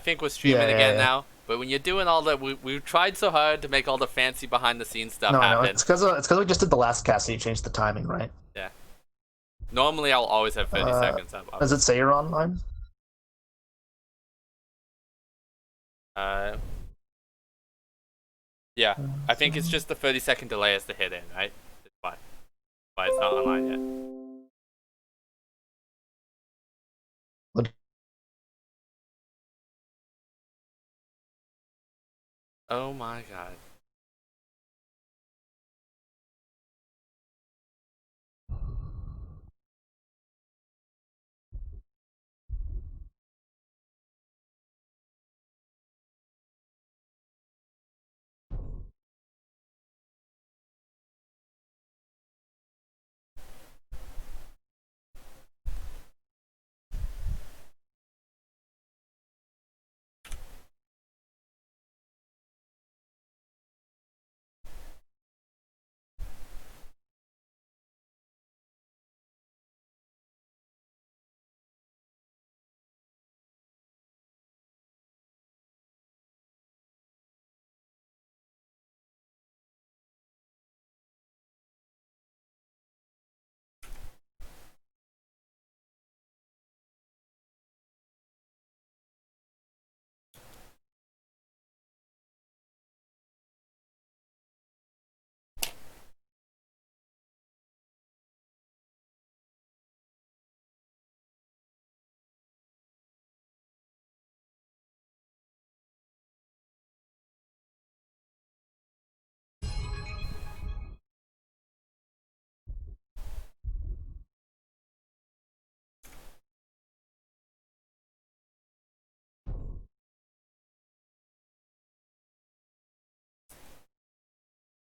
think we're streaming again now. But when you're doing all that, we've tried so hard to make all the fancy behind-the-scenes stuff No, I know. happen. It's because we just did the last cast and you changed the timing, right? Yeah. Normally, I'll always have 30 seconds up. Does it say you're online? Yeah. I think it's just the 30-second delay as the hit in, right? That's why it's not online yet. Oh my god.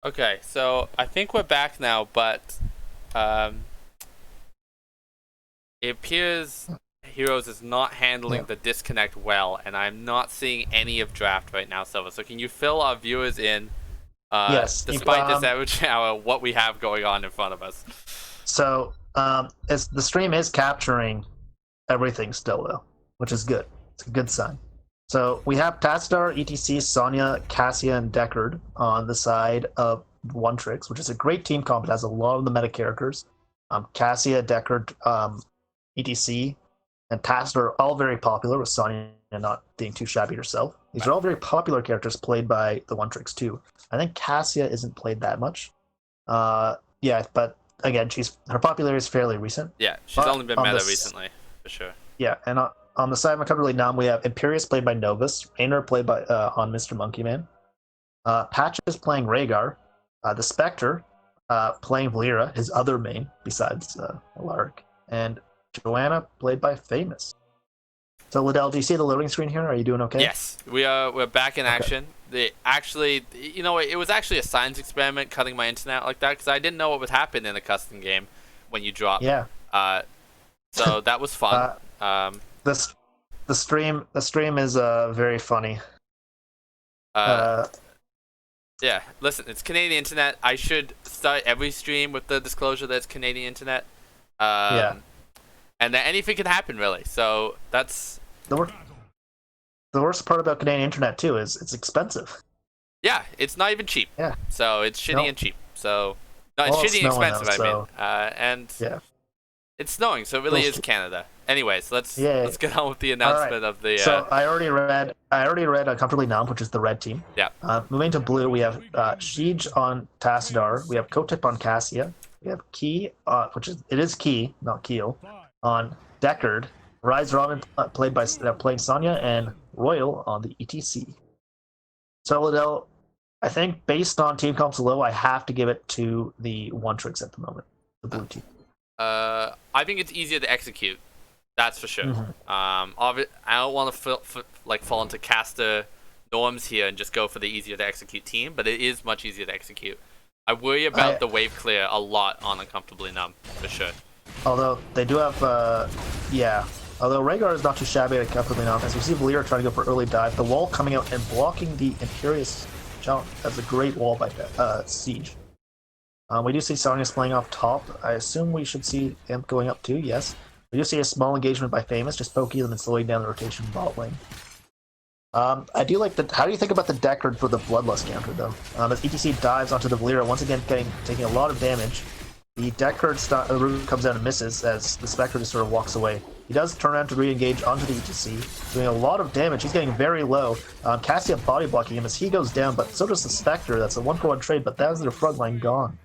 Okay, so I think we're back now, but it appears Heroes is not handling the disconnect well, and I'm not seeing any of draft right now, Silva. So can you fill our viewers in, Yes. despite this average hour, what we have going on in front of us? So the stream is capturing everything still though, which is good. It's a good sign. So we have Tastar, ETC, Sonya, Cassia, and Deckard on the side of One Tricks, which is a great team comp. It has a lot of the meta characters. Cassia, Deckard, ETC, and Tastar are all very popular, with Sonya not being too shabby herself. These are all very popular characters played by the One Tricks too. I think Cassia isn't played that much. Yeah, but again, her popularity is fairly recent. Yeah, she's only been meta recently, for sure. Yeah, and on the side of Uncomfortably Numb, we have Imperius played by Novus, Raynor played by on Mr. Monkey Man, Patches playing Rhaegar, the Spectre playing Valeera, his other main besides Alaric, and Joanna played by Famous. So Liddell, do you see the loading screen here? Are you doing okay? Yes, we're back in action. It was actually a science experiment cutting my internet like that, because I didn't know what would happen in a custom game when you drop. Yeah. So that was fun. The stream is very funny. Yeah, listen, it's Canadian internet. I should start every stream with the disclosure that it's Canadian internet. Yeah. And that anything can happen, really. So that's the worst part about Canadian internet too is it's expensive. Yeah, it's not even cheap. Yeah. So it's shitty and cheap. So no, it's shitty and expensive. Though, and yeah. It's snowing, so it really is Canada. Anyways, let's get on with the announcement of the. So I already read Uncomfortably Numb, which is the red team. Yeah. Moving to blue, we have Siege on Tassadar. We have Kotip on Cassia. We have Key, it is Key, not Keel, on Deckard. Rise Robin playing Sonya, and Royal on the ETC. So Liddell, I think based on team comps low, I have to give it to the One Tricks at the moment, the blue team. I think it's easier to execute. That's for sure. Mm-hmm. I don't want to fall into caster norms here and just go for the easier to execute team, but it is much easier to execute. I worry about the wave clear a lot on Uncomfortably Numb, for sure. Although they do have, Although Rhaegar is not too shabby at Uncomfortably Numb, as we see Valeera trying to go for early dive, the wall coming out and blocking the Imperious jump. That's a great wall by Siege. We do see Sonya's playing off top. I assume we should see Imp going up too, yes. We do see a small engagement by Famous, just poking them and slowing down the rotation bot lane. I do like the. How do you think about the Deckard for the Bloodlust counter, though? As ETC dives onto the Valera, once again taking a lot of damage. The Deckard root comes out and misses as the Spectre just sort of walks away. He does turn around to re-engage onto the ETC, doing a lot of damage. He's getting very low. Cassia body blocking him as he goes down, but so does the Spectre. That's a 1-for-1 trade, but that is their front line gone.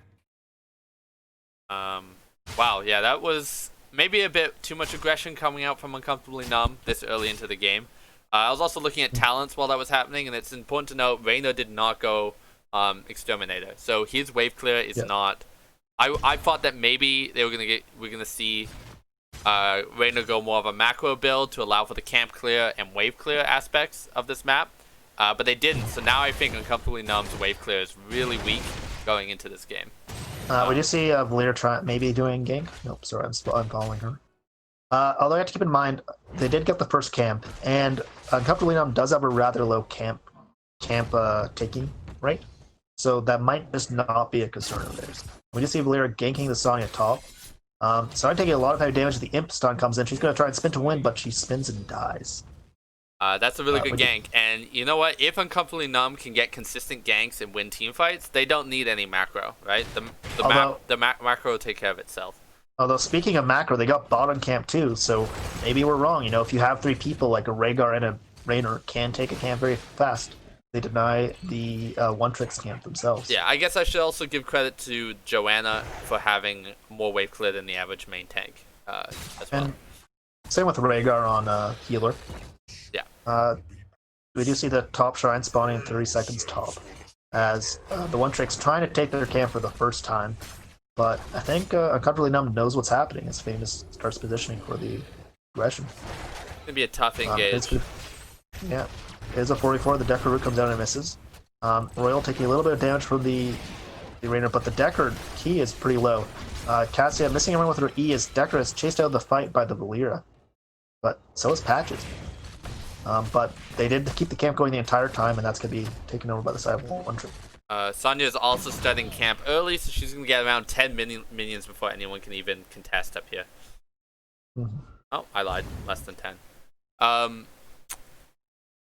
Wow, yeah, that was maybe a bit too much aggression coming out from Uncomfortably Numb this early into the game. I was also looking at talents while that was happening, and it's important to note Reyna did not go Exterminator, so his wave clear is not. I thought that maybe we're gonna see Reyna go more of a macro build to allow for the camp clear and wave clear aspects of this map, but they didn't. So now I think Uncomfortably Numb's wave clear is really weak going into this game. We do see Valir maybe doing gank. Nope, sorry, I'm following her. Although you have to keep in mind, they did get the first camp, and Uncomfortably Numb does have a rather low camp taking rate, so that might just not be a concern of theirs. We just see Valir ganking the Sonya top. Sonya taking a lot of heavy damage. The Imp stun comes in. She's going to try and spin to win, but she spins and dies. That's a really good gank, and you know what? If Uncomfortably Numb can get consistent ganks and win team fights, they don't need any macro, right? The macro will take care of itself. Although, speaking of macro, they got bottom camp too, so maybe we're wrong. You know, if you have 3 people, like a Rhaegar and a Raynor can take a camp very fast. They deny the one-tricks camp themselves. Yeah, I guess I should also give credit to Joanna for having more wave clear than the average main tank as well. And same with Rhaegar on healer. Yeah. We do see the top shrine spawning in 30 seconds top, as the one-trick's trying to take their camp for the first time. But I think Uncomfortably Numb knows what's happening as Famous starts positioning for the aggression. It's going to be a tough engage. Yeah. It is a 44. The Deckard root comes down and misses. Royal taking a little bit of damage from the Raynor, but the Deckard key is pretty low. Cassia missing everyone with her E as Deckard is chased out of the fight by the Valera. But so is Patches. But they did keep the camp going the entire time, and that's going to be taken over by the side of one trick. Sonya is also studying camp early, so she's going to get around 10 minions before anyone can even contest up here. Mm-hmm. Oh, I lied. Less than 10.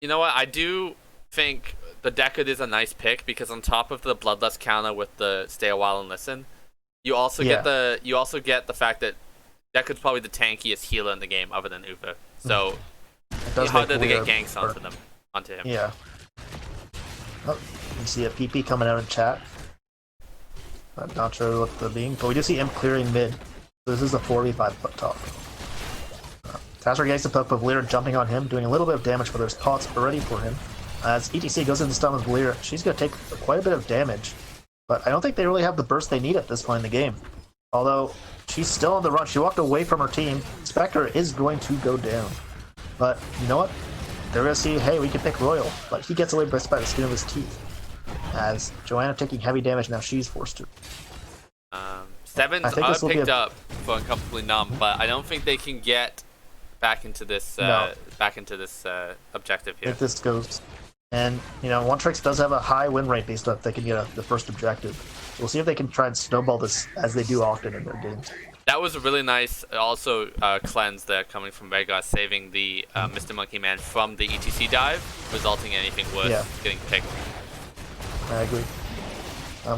You know what? I do think the Deckard is a nice pick because on top of the Bloodlust counter with the Stay a While and Listen, you also get the fact that Deckard's probably the tankiest healer in the game other than Uber. So it's harder to get ganks onto him. Yeah. Oh, you see a PP coming out in chat. I'm not sure what the being, but we do see Imp clearing mid. So this is a 4v5 top. Tasser gets the poke, but Valir jumping on him, doing a little bit of damage, but there's pots already for him. As ETC goes into stun with Valir, she's going to take quite a bit of damage. But I don't think they really have the burst they need at this point in the game. Although, she's still on the run. She walked away from her team. Spectre is going to go down. But, you know what? They're going to see, hey, we can pick Royal. But he gets away by the skin of his teeth. As Joanna taking heavy damage, now she's forced to. Sevens are picked up for Uncomfortably Numb, but I don't think they can get back into this objective here. If this goes, and you know, One Tricks does have a high win rate based on if they can get the first objective. We'll see if they can try and snowball this as they do often in their games. That was a really nice, also cleanse there coming from Rhaegar, saving the Mr. Monkey Man from the ETC dive, resulting in anything worse getting picked. I agree.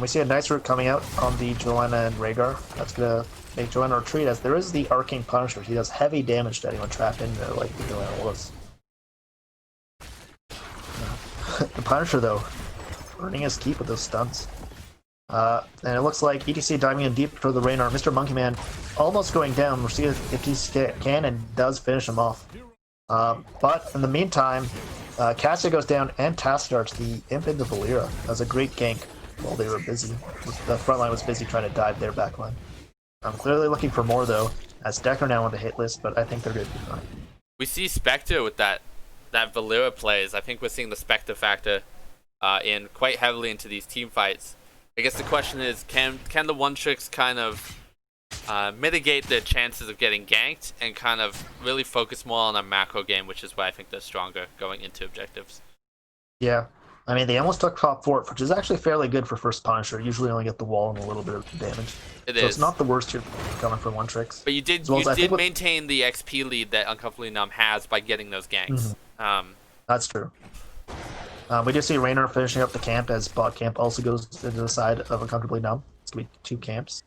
We see a nice root coming out on the Joanna and Rhaegar. That's gonna make Joanna retreat, as there is the Arcane Punisher. He does heavy damage to anyone trapped in there, like Joanna was. The Punisher, though, earning his keep with those stunts. And it looks like ETC diving in deep toward the Raynor. Mr. Monkey Man almost going down. We'll see if he can and does finish him off. But in the meantime, Cassia goes down and task starts the Imp into Valera. That was a great gank while they were busy. The front line was busy trying to dive their back line. I'm clearly looking for more, though, as Decker now on the hit list, but I think they're going to be fine. We see Spectre with that Valera plays. I think we're seeing the Spectre factor in quite heavily into these team fights. I guess the question is, can the one tricks kind of mitigate their chances of getting ganked and kind of really focus more on a macro game, which is why I think they're stronger going into objectives. Yeah. I mean, they almost took top fort, which is actually fairly good for first Punisher. Usually only get the wall and a little bit of damage. It's not the worst here coming from one tricks. But you did maintain the XP lead that Uncomfortably Numb has by getting those ganks. Mm-hmm. That's true. We do see Raynor finishing up the camp as bot camp also goes into the side of Uncomfortably Numb. It's going to be 2 camps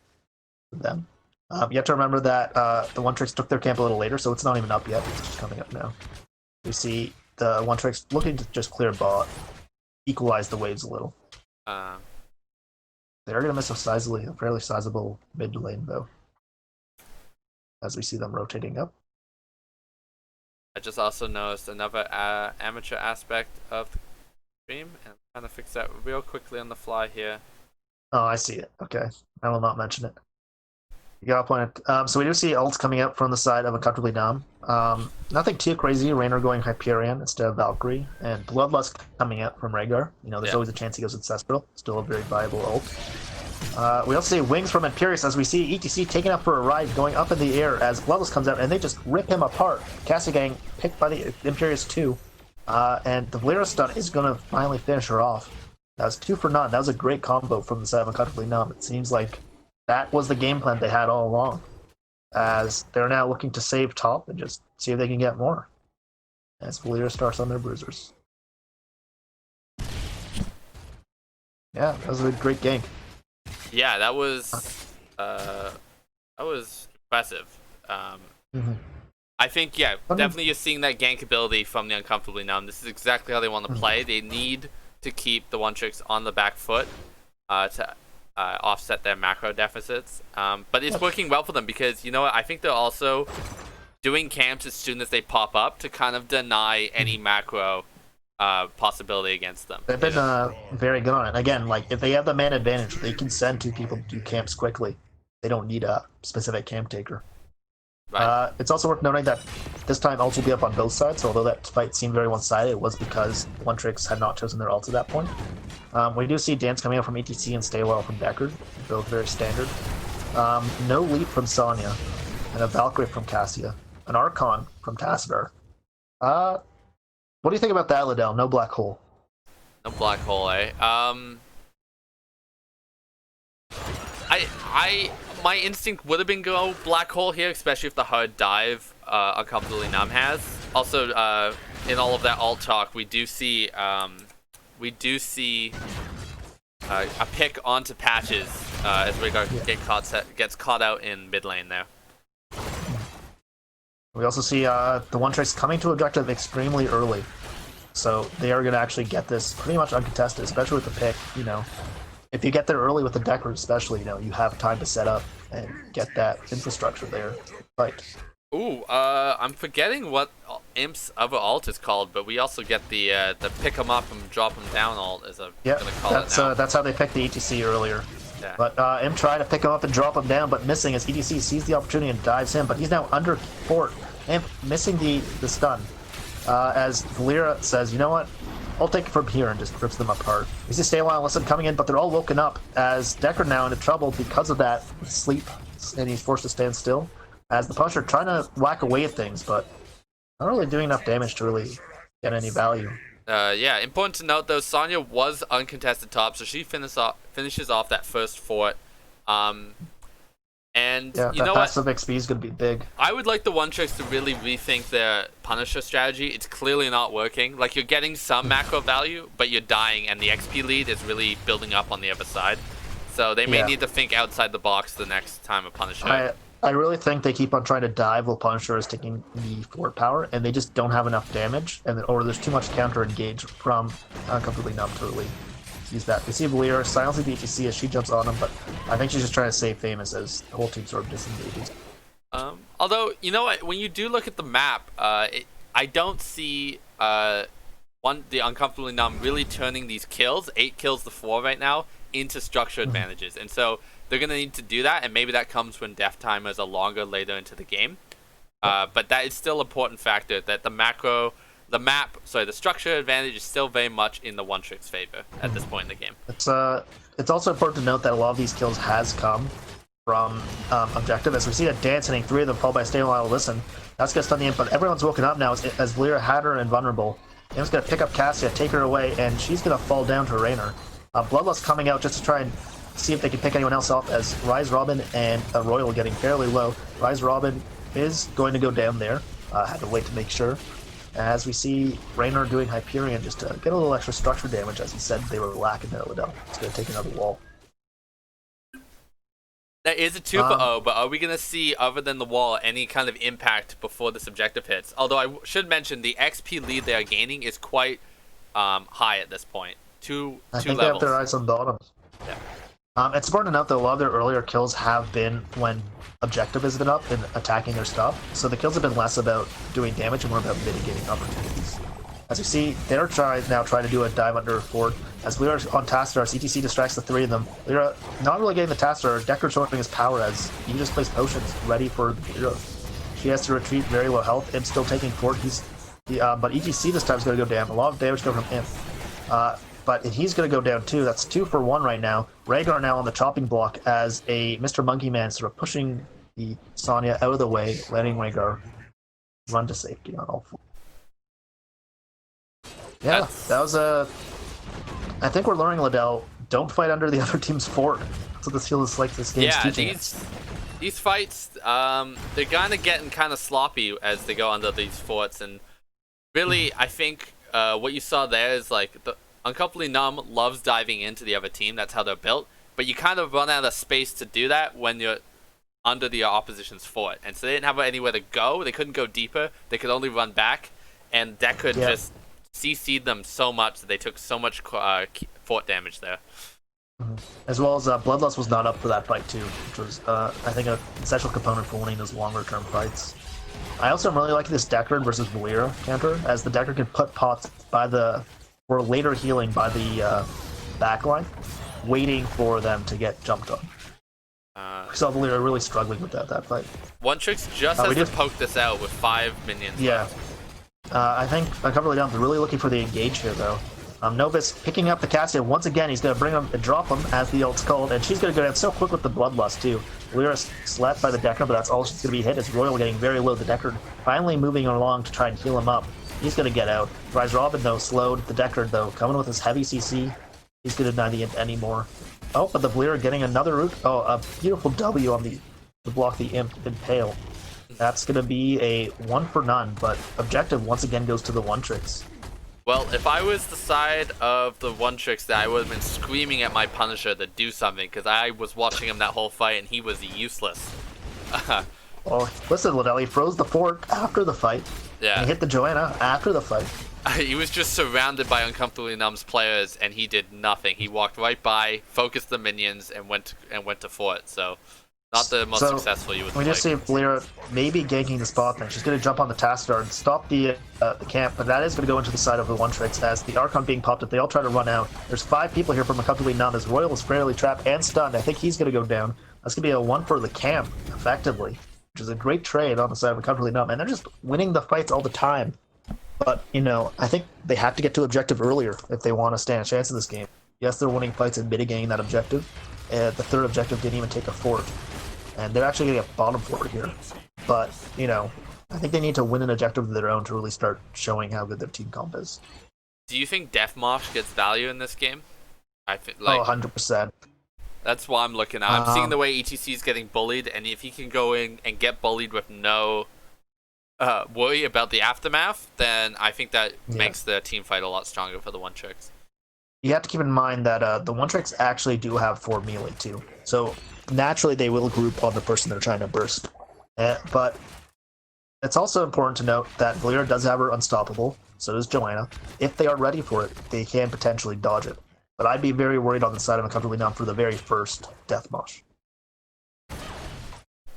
with them. You have to remember that the One Tricks took their camp a little later, so it's not even up yet. It's just coming up now. We see the One Tricks looking to just clear bot, equalize the waves a little. They're going to miss a fairly sizable mid lane, though, as we see them rotating up. I just also noticed another amateur aspect of the stream, and I'm trying to fix that real quickly on the fly here. Oh, I see it. Okay. I will not mention it. You got a point. So we do see ults coming up from the side of Uncomfortably Numb. Nothing too crazy. Raynor going Hyperion instead of Valkyrie, and Bloodlust coming out from Rhaegar. There's always a chance he goes Ancestral. Still a very viable ult. We also see Wings from Imperius as we see ETC taken up for a ride, going up in the air as Bloodlust comes out, and they just rip him apart. Cassie getting picked by the Imperius 2. And the Valeera stun is going to finally finish her off. That was 2 for none. That was a great combo from the side of Uncomfortably Numb. It seems like that was the game plan they had all along, as they're now looking to save top and just see if they can get more, as Valeera starts on their bruisers. Yeah, that was a great gank. Yeah, that was impressive. I think, definitely you're seeing that gank ability from the Uncomfortably Numb. This is exactly how they want to play. They need to keep the One Tricks on the back foot to offset their macro deficits. But it's working well for them because, you know what, I think they're also doing camps as soon as they pop up to kind of deny any macro possibility against them. They've been very good on it. Again, like, if they have the man advantage, they can send 2 people to do camps quickly. They don't need a specific camp taker. Right. It's also worth noting that this time ults will be up on both sides, so although that fight seemed very one-sided, it was because One Tricks had not chosen their ults at that point. We do see Dance coming out from ETC and Staywell from Deckard, both very standard. No leap from Sonya, and a Valkyrie from Cassia, an Archon from Tassadar. What do you think about that, Liddell? No black hole. No black hole, eh? My instinct would have been go black hole here, especially if the hard dive Uncomfortably Numb has. Also, in all of that alt talk, we do see a pick onto patches as Rhaegar gets caught out in mid lane there. We also see the One Tricks coming to objective extremely early, so they are going to actually get this pretty much uncontested, especially with the pick. If you get there early with the Deckard especially, you have time to set up and get that infrastructure there. Right. Ooh, I'm forgetting what Imp's other ult is called, but we also get the pick him up and drop him down ult as a that's how they picked the ETC earlier. Yeah. But Imp tried to pick him up and drop him down, but missing as ETC sees the opportunity and dives him, but he's now under fort. Imp missing the stun. As Valeera says, you know what? I'll take it from here and just rips them apart. We see Staywell and Listen coming in, but they're all woken up as Deckard now into trouble because of that sleep, and he's forced to stand still. As the Punisher trying to whack away at things, but not really doing enough damage to really get any value. Important to note though, Sonya was uncontested top, so she finishes off that first fort. And you know what? Passive XP is going to be big. I would like the One Tricks to really rethink their Punisher strategy. It's clearly not working. Like, you're getting some macro value, but you're dying, and the XP lead is really building up on the other side. So they may need to think outside the box the next time a Punisher. I really think they keep on trying to dive while Punisher is taking the fort power, and they just don't have enough damage, or there's too much counter engage from Uncomfortably Numb to really use that. We see Valeera silencing the ETC as she jumps on him, but I think she's just trying to save Famous as the whole team sort of disengages. Although, you know what, when you do look at the map, I don't see the Uncomfortably Numb really turning these kills, 8 kills to 4 right now, into structure advantages. And so they're going to need to do that, and maybe that comes when death timers are longer later into the game. But that is still an important factor, that the structure advantage is still very much in the One Trick's favor at this point in the game. It's also important to note that a lot of these kills has come from objective, as we see that Dance hitting 3 of them, followed by Staywell and Listen. That's going to stun the Imp, but everyone's woken up now as Valeera had her invulnerable. Imp's going to pick up Cassia, take her away, and she's going to fall down to Raynor. Bloodlust coming out just to try and see if they can pick anyone else off, as Rise Robin and Royal getting fairly low. Rise Robin is going to go down there. Had to wait to make sure. as we see Raynor doing Hyperion just to get a little extra structure damage, as he said they were lacking there, Liddell. It's going to take another wall. That is a 2 for O, but are we going to see, other than the wall, any kind of impact before this objective hits? Although I should mention the XP lead they are gaining is quite high at this point. Two I think levels. they have their eyes on bottoms. Yeah. It's important to note that a lot of their earlier kills have been when objective has been up and attacking their stuff. So the kills have been less about doing damage and more about mitigating opportunities. As you see, they're now trying to do a dive under forward. As we are on Tassadar, CTC distracts the three of them. They're not really getting the Tassadar. Decker showing his power as he just plays potions ready for the hero. She has to retreat, very low health, and still taking fort. But ETC this time is going to go down. A lot of damage coming from him. But he's going to go down too. That's 2 for 1 right now. Rhaegar now on the chopping block as a Mr. Monkey Man sort of pushing the Sonya out of the way, letting Rhaegar run to safety on all four. Yeah, that was a... I think we're learning, Liddell, don't fight under the other team's fort. That's what this feels like this game's teaching us. These fights, they're kind of getting kind of sloppy as they go under these forts. And really, I think what you saw there is like... the Uncomfortably Numb loves diving into the other team. That's how they're built. But you kind of run out of space to do that when you're under the opposition's fort. And so they didn't have anywhere to go. They couldn't go deeper. They could only run back. And that could just CC'd them so much that they took so much fort damage there. As well as Bloodlust was not up for that fight too, which was, I think, an essential component for winning those longer-term fights. I also am really liking this Deckard versus Valeera counter, as the Deckard can put pots by the... or later healing by the backline, waiting for them to get jumped on. We saw Valeera really struggling with that fight. One Tricks just has to poke this out with 5 minions. Yeah. I think Uncomfortably Numb is really looking for the engage here, though. Novus picking up the Cassia once again. He's going to bring him and drop him, as the ult's called, and she's going to go down so quick with the Bloodlust, too. Valeera's slapped by the Deckard, but that's all she's going to be hit. Is Royal getting very low. The Deckard finally moving along to try and heal him up. He's going to get out. Rise Robin, though, slowed. The Deckard, though, coming with his heavy CC. He's going to deny the int anymore. Oh, but the Valeera getting another root. Oh, a beautiful W on to block the imp Impale. That's going to be a 1 for none, but objective once again goes to the One Tricks. Well, if I was the side of the One Tricks, that I would have been screaming at my Punisher to do something, because I was watching him that whole fight and he was useless. Well, listen, Liddell, he froze the fort after the fight. Yeah. And he hit the Joanna after the fight. He was just surrounded by Uncomfortably Numb's players, and he did nothing. He walked right by, focused the minions, and went to fort. So, not the most successful you would. We just see Valeera maybe ganking the spot then. She's going to jump on the Tassadar and stop the camp, but that is going to go into the side of the One Tricks as the Archon being popped up. They all try to run out. There's 5 people here from Uncomfortably Numb as Royal is fairly trapped and stunned. I think he's going to go down. That's going to be a 1 for the camp, effectively, which is a great trade on the side of Uncomfortably Numb. And they're just winning the fights all the time. But, I think they have to get to objective earlier if they want to stand a chance in this game. Yes, they're winning fights and mitigating that objective. The third objective didn't even take a fort. And they're actually getting a bottom fort here. But, I think they need to win an objective of their own to really start showing how good their team comp is. Do you think Deathmarsh gets value in this game? I think, 100%. That's what I'm looking at. I'm seeing the way ETC is getting bullied, and if he can go in and get bullied with no worry about the aftermath, then I think that makes the team fight a lot stronger for the One Tricks. You have to keep in mind that the One Tricks actually do have 4 melee too. So naturally they will group on the person they're trying to burst. But it's also important to note that Valeera does have her unstoppable, so does Joanna. If they are ready for it, they can potentially dodge it. But I'd be very worried on the side of Uncomfortably Numb for the very first Death Mosh.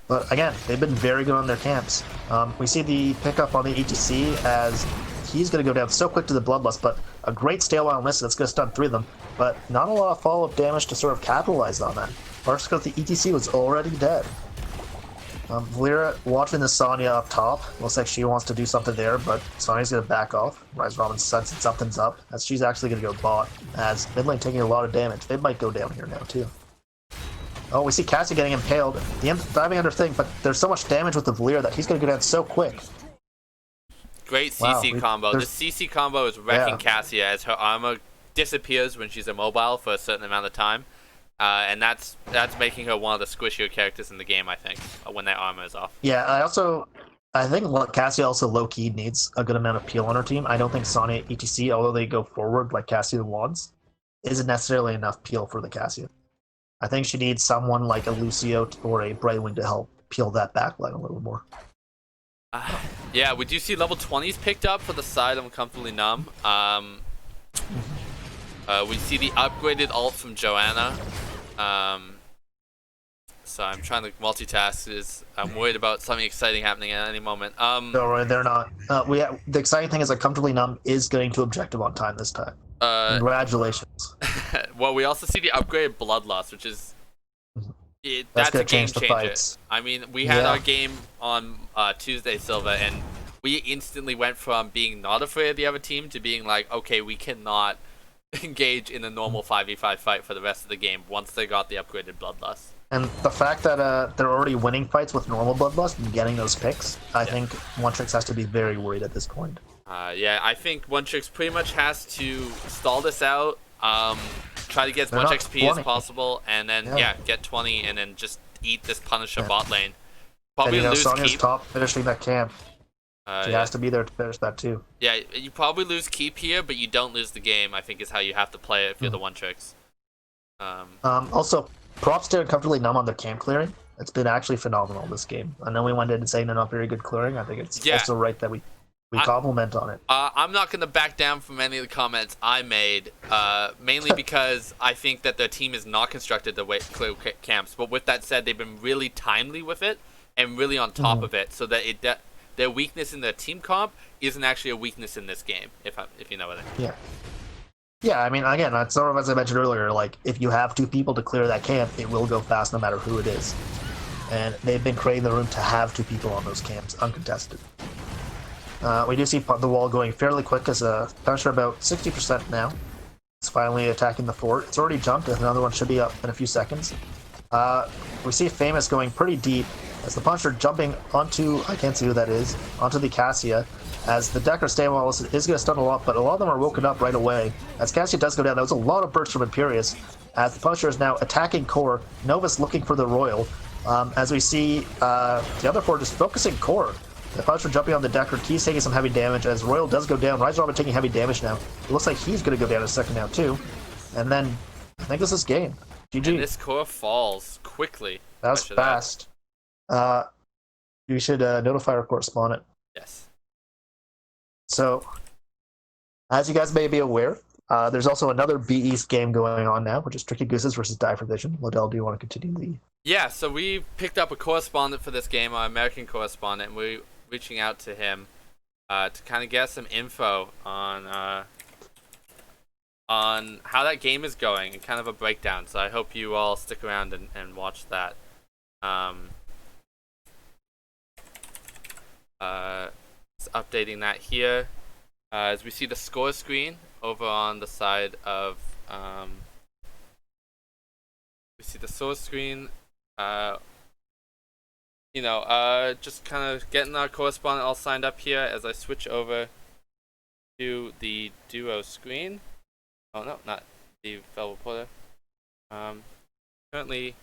But again, they've been very good on their camps. We see the pickup on the ETC as he's going to go down so quick to the Bloodlust, but a great stale on list that's going to stun 3 of them, but not a lot of follow-up damage to sort of capitalize on that. First because the ETC was already dead. Valeera watching the Sonya up top. Looks like she wants to do something there, but Sonya's going to back off. Rise Robin senses something's up, as she's actually going to go bot, as mid lane taking a lot of damage. They might go down here now, too. Oh, we see Cassie getting impaled. The imp diving under thing, but there's so much damage with the Valeera that he's going to go down so quick. Great CC combo. The CC combo is wrecking Cassia as her armor disappears when she's immobile for a certain amount of time. And that's making her one of the squishier characters in the game, I think, when that armor is off. Yeah, I also I think Cassia also low-key needs a good amount of peel on her team. I don't think Sonya ETC, although they go forward like Cassia wants, isn't necessarily enough peel for the Cassia. I think she needs someone like a Lucio or a Brightwing to help peel that backline a little more. Yeah, we do see level 20s picked up for the side of Uncomfortably Numb. We see the upgraded ult from Joanna. So I'm trying to multitask. I'm worried about something exciting happening at any moment. No, they're not. The exciting thing is that Comfortably Numb is getting to objective on time this time. Congratulations. Well, we also see the upgraded Bloodlust, which is That's a game change the changer. fights. I mean, we had our game on Tuesday, Silva, and we instantly went from being not afraid of the other team to being like, okay, we cannot engage in a normal 5v5 fight for the rest of the game once they got the upgraded Bloodlust. And the fact that they're already winning fights with normal Bloodlust and getting those picks, I think One-Trix has to be very worried at this point. Yeah, I think One-Trix pretty much has to stall this out, try to get as much XP as possible, and then, get 20 and then just eat this Punisher bot lane. Probably and, lose Sonya's keep. top finishing that camp. She has to be there to finish that too. Yeah, you probably lose keep here, but you don't lose the game, I think is how you have to play it if you're the One-Trix. Also, props to Uncomfortably Numb on their camp clearing. It's been actually phenomenal this game. I know we went in saying they're not very good clearing. I think it's also right that we compliment on it. I'm not going to back down from any of the comments I made, mainly because I think that their team is not constructed to clear camps. But with that said, they've been really timely with it and really on top of it, so that their weakness in their team comp isn't actually a weakness in this game, if you know what I mean. Yeah. Yeah, I mean, again, that's sort of as I mentioned earlier, like, if you have two people to clear that camp, it will go fast no matter who it is. And they've been creating the room to have two people on those camps, uncontested. We do see the wall going fairly quick as Punisher about 60% now. It's finally attacking the fort. It's already jumped, and another one should be up in a few seconds. We see Famous going pretty deep as the Punisher jumping onto, I can't see who that is, onto the Cassia, as the Decker Stanwell is going to stun a lot, but a lot of them are woken up right away. As Cassia does go down, that was a lot of bursts from Imperius, as the Punisher is now attacking Core, Novus looking for the Royal, as we see the other four just focusing Core. The Punisher jumping on the Decker, Key's taking some heavy damage, as Royal does go down. Rise Robin taking heavy damage now. It looks like he's going to go down in a second now, too. And then, I think this is game. GG. And this Core falls quickly. That was fast. You should notify our correspondent. Yes. So, as you guys may be aware, there's also another B East game going on now, which is Tricky Gooses versus Die for Vision. Lodell, do you want to continue the... Yeah, so we picked up a correspondent for this game, our American correspondent, and we're reaching out to him to kind of get some info on how that game is going and kind of a breakdown. So I hope you all stick around and watch that. Updating that here as we see the score screen over on the side of we see the source screen, just kind of getting our correspondent all signed up here as I switch over to the duo screen. Oh no, not the fellow reporter. Currently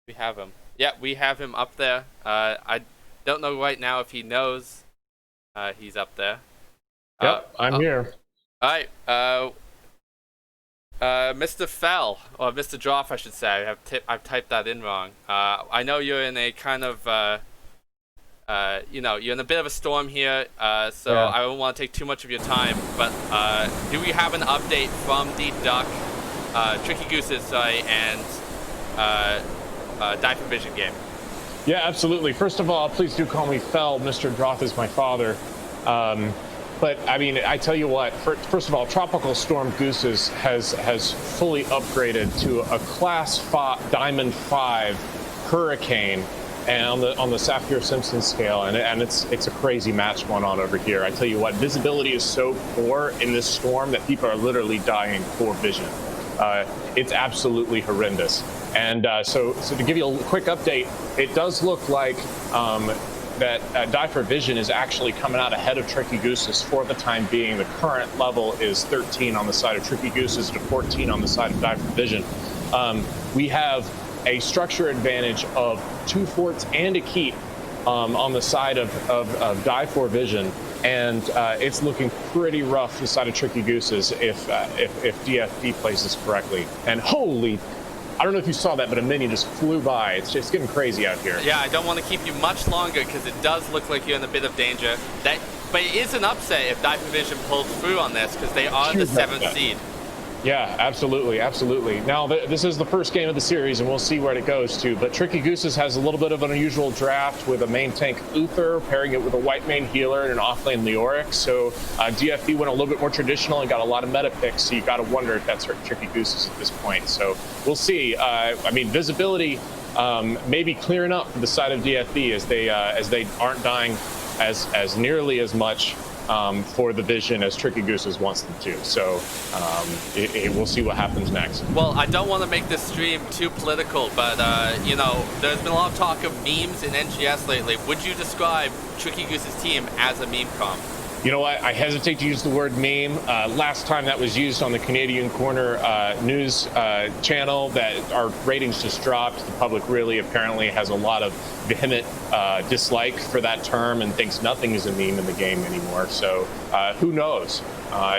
we have him. Yeah, we have him up there. I don't know right now if he knows he's up there. Yep, I'm here. All right, Mr. Fell, or Mr. Droff, I should say. I've typed that in wrong. I know you're in a kind of, you're in a bit of a storm here, so I don't want to take too much of your time. But do we have an update from the Duck, Tricky Gooses, and Die for Vision game? Yeah, absolutely. First of all, please do call me Fell. Mr. Droth is my father. But I mean, I tell you what. First of all, Tropical Storm Gooses has fully upgraded to a Class 5, Diamond 5 Hurricane, and on the Saffir-Simpson scale, and it's a crazy match going on over here. I tell you what, visibility is so poor in this storm that people are literally dying for vision. It's absolutely horrendous. And so to give you a quick update, it does look like that Die for Vision is actually coming out ahead of Tricky Gooses for the time being. The current level is 13 on the side of Tricky Gooses to 14 on the side of Die for Vision. We have a structure advantage of 2 forts and a keep on the side of Die 4 Vision, and it's looking pretty rough the side of Tricky Gooses if DFB plays this correctly. And holy, I don't know if you saw that, but a minion just flew by. It's just getting crazy out here. Yeah, I don't want to keep you much longer because it does look like you're in a bit of danger. But it is an upset if Die 4 Vision pulls through on this because they are the 7th seed. Yeah, absolutely, absolutely. Now, this is the first game of the series, and we'll see where it goes to. But Tricky Gooses has a little bit of an unusual draft with a main tank Uther, pairing it with a white main healer and an off-lane Leoric. So DFB went a little bit more traditional and got a lot of meta picks, so you got to wonder if that's Tricky Gooses at this point. So we'll see. I mean, visibility may be clearing up for the side of DFB as they aren't dying as nearly as much for the Vision as Tricky Gooses wants them to. So we'll see what happens next. Well, I don't want to make this stream too political, but you know, there's been a lot of talk of memes in NGS lately. Would you describe Tricky Goose's team as a meme comp? You know what? I hesitate to use the word meme. Last time that was used on the Canadian Corner news channel, that our ratings just dropped. The public really apparently has a lot of vehement dislike for that term and thinks nothing is a meme in the game anymore. So who knows?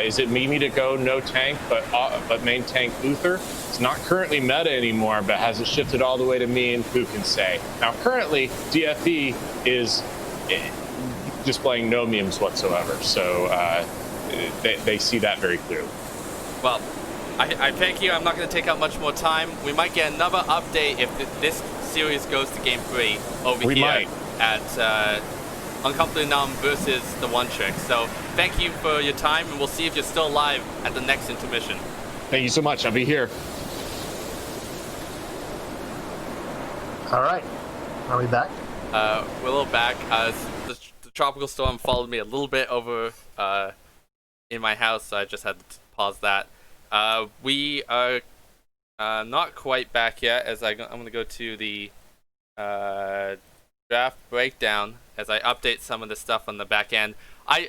Is it memey to go no tank but main tank Uther? It's not currently meta anymore, but has it shifted all the way to meme? Who can say? Now currently DFB is displaying no memes whatsoever, so they see that very clearly. Well, I thank you. I'm not going to take up much more time. We might get another update if this series goes to Game 3 over here at Uncomfortably Numb versus the One Trick. So thank you for your time, and we'll see if you're still alive at the next intermission. Thank you so much. I'll be here. All right. Are we back? We're a little back. The tropical storm followed me a little bit over in my house, so I just had to pause that. We are not quite back yet, as I'm going to go to the draft breakdown as I update some of the stuff on the back end. I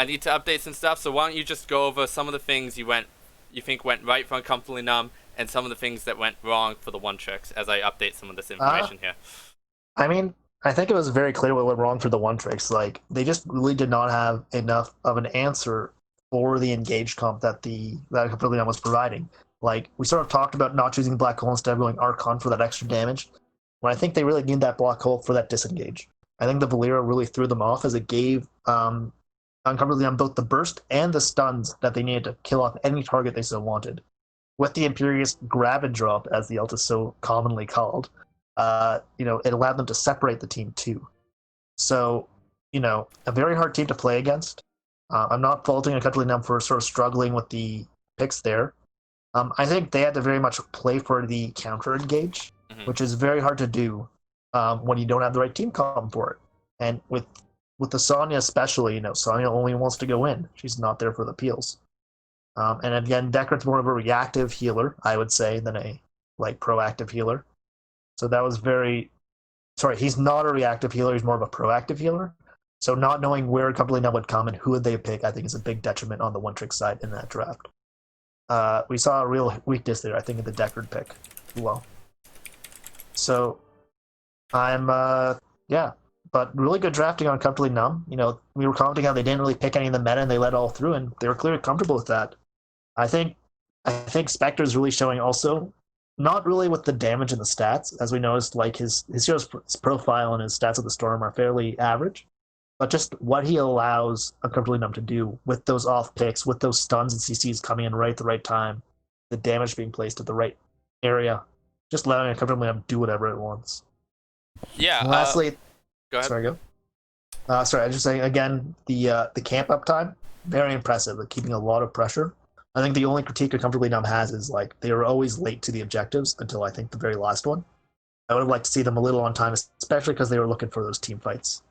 need to update some stuff, so why don't you just go over some of the things you think went right for Uncomfortably Numb, and some of the things that went wrong for the One Tricks as I update some of this information here. I mean, I think it was very clear what went wrong for the One Tricks. Like, they just really did not have enough of an answer for the engage comp that Uncomfortably Numb was providing. Like, we sort of talked about not choosing Black Hole instead of going Archon for that extra damage, when I think they really need that Black Hole for that disengage. I think the Valera really threw them off, as it gave Uncomfortably Numb both the burst and the stuns that they needed to kill off any target they so wanted. With the Imperious grab and drop, as the ult is so commonly called, it allowed them to separate the team too. So, a very hard team to play against. I'm not faulting Uncomfortably Numb for sort of struggling with the picks there. I think they had to very much play for the counter engage, which is very hard to do when you don't have the right team comp for it. And with the Sonya especially, Sonya only wants to go in. She's not there for the peels. And again, Deckard's more of a reactive healer, I would say, than a proactive healer. So that was he's not a reactive healer, he's more of a proactive healer. So not knowing where Uncomfortably Numb would come and who would they pick, I think is a big detriment on the One Trick side in that draft. We saw a real weakness there, I think, in the Deckard pick as well. So but really good drafting on Uncomfortably Numb. We were commenting how they didn't really pick any of the meta and they let all through, and they were clearly comfortable with that. I think Spectre's really showing also, not really with the damage and the stats, as we noticed, his hero's profile and his stats of the Storm are fairly average, but just what he allows Uncomfortably Numb to do with those off picks, with those stuns and CCs coming in right at the right time, the damage being placed at the right area, just allowing Uncomfortably Numb to do whatever it wants. Yeah. And lastly, go ahead. Sorry, go. I was just saying again, the camp uptime, very impressive, keeping a lot of pressure. I think the only critique Uncomfortably Numb has is they were always late to the objectives until I think the very last one. I would have liked to see them a little on time, especially because they were looking for those team fights.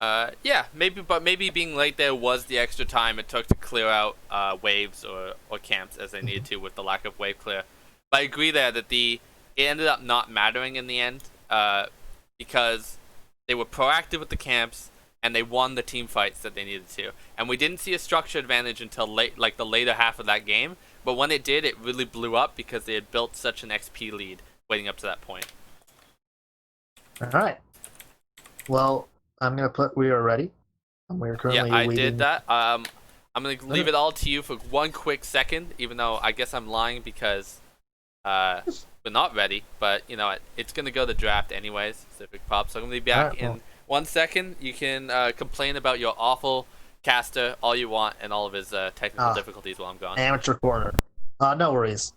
Yeah, maybe being late there was the extra time it took to clear out waves or camps as they needed to with the lack of wave clear. But I agree there that it ended up not mattering in the end because they were proactive with the camps and they won the team fights that they needed to. And we didn't see a structure advantage until the later half of that game. But when it did, it really blew up because they had built such an XP lead waiting up to that point. All right. Well, I'm gonna put we are ready. We're Yeah, currently I waiting. did that. I'm gonna leave it all to you for one quick second, even though I guess I'm lying because we're not ready. But you know, it's gonna go to draft anyways. Civic Pop. So I'm gonna be back Alright, in well. 1 second. You can complain about your awful caster all you want and all of his technical difficulties while I'm gone. Amateur corner. No worries.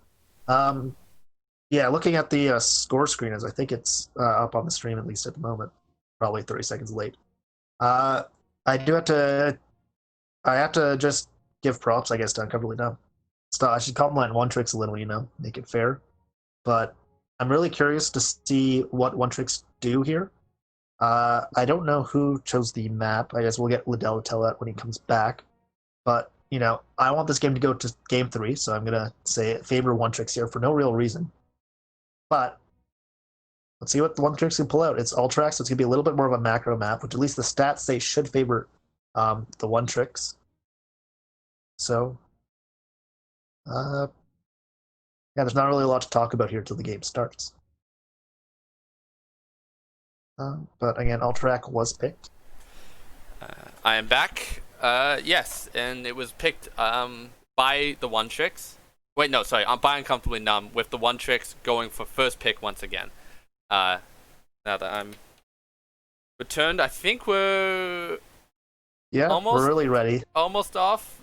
Yeah, looking at the score screen, as I think it's up on the stream at least at the moment, probably 30 seconds late. I do have to. I have to just give props, I guess, to Uncomfortably Numb. So I should compliment One Tricks a little, make it fair. But I'm really curious to see what One Tricks do here. I don't know who chose the map. I guess we'll get Liddell to tell that when he comes back. But I want this game to go to game 3, so I'm gonna say favor One Tricks here for no real reason. But let's see what the One Tricks can pull out. It's Ultrax, so it's gonna be a little bit more of a macro map, which at least the stats say should favor the One Tricks. So, yeah, there's not really a lot to talk about here till the game starts. But again, Ultrac was picked. I am back. Yes, and it was picked by the One Tricks. Wait, no, sorry, by Uncomfortably Numb, with the One Tricks going for first pick once again. Now that I'm returned, I think we're we're really ready. Almost off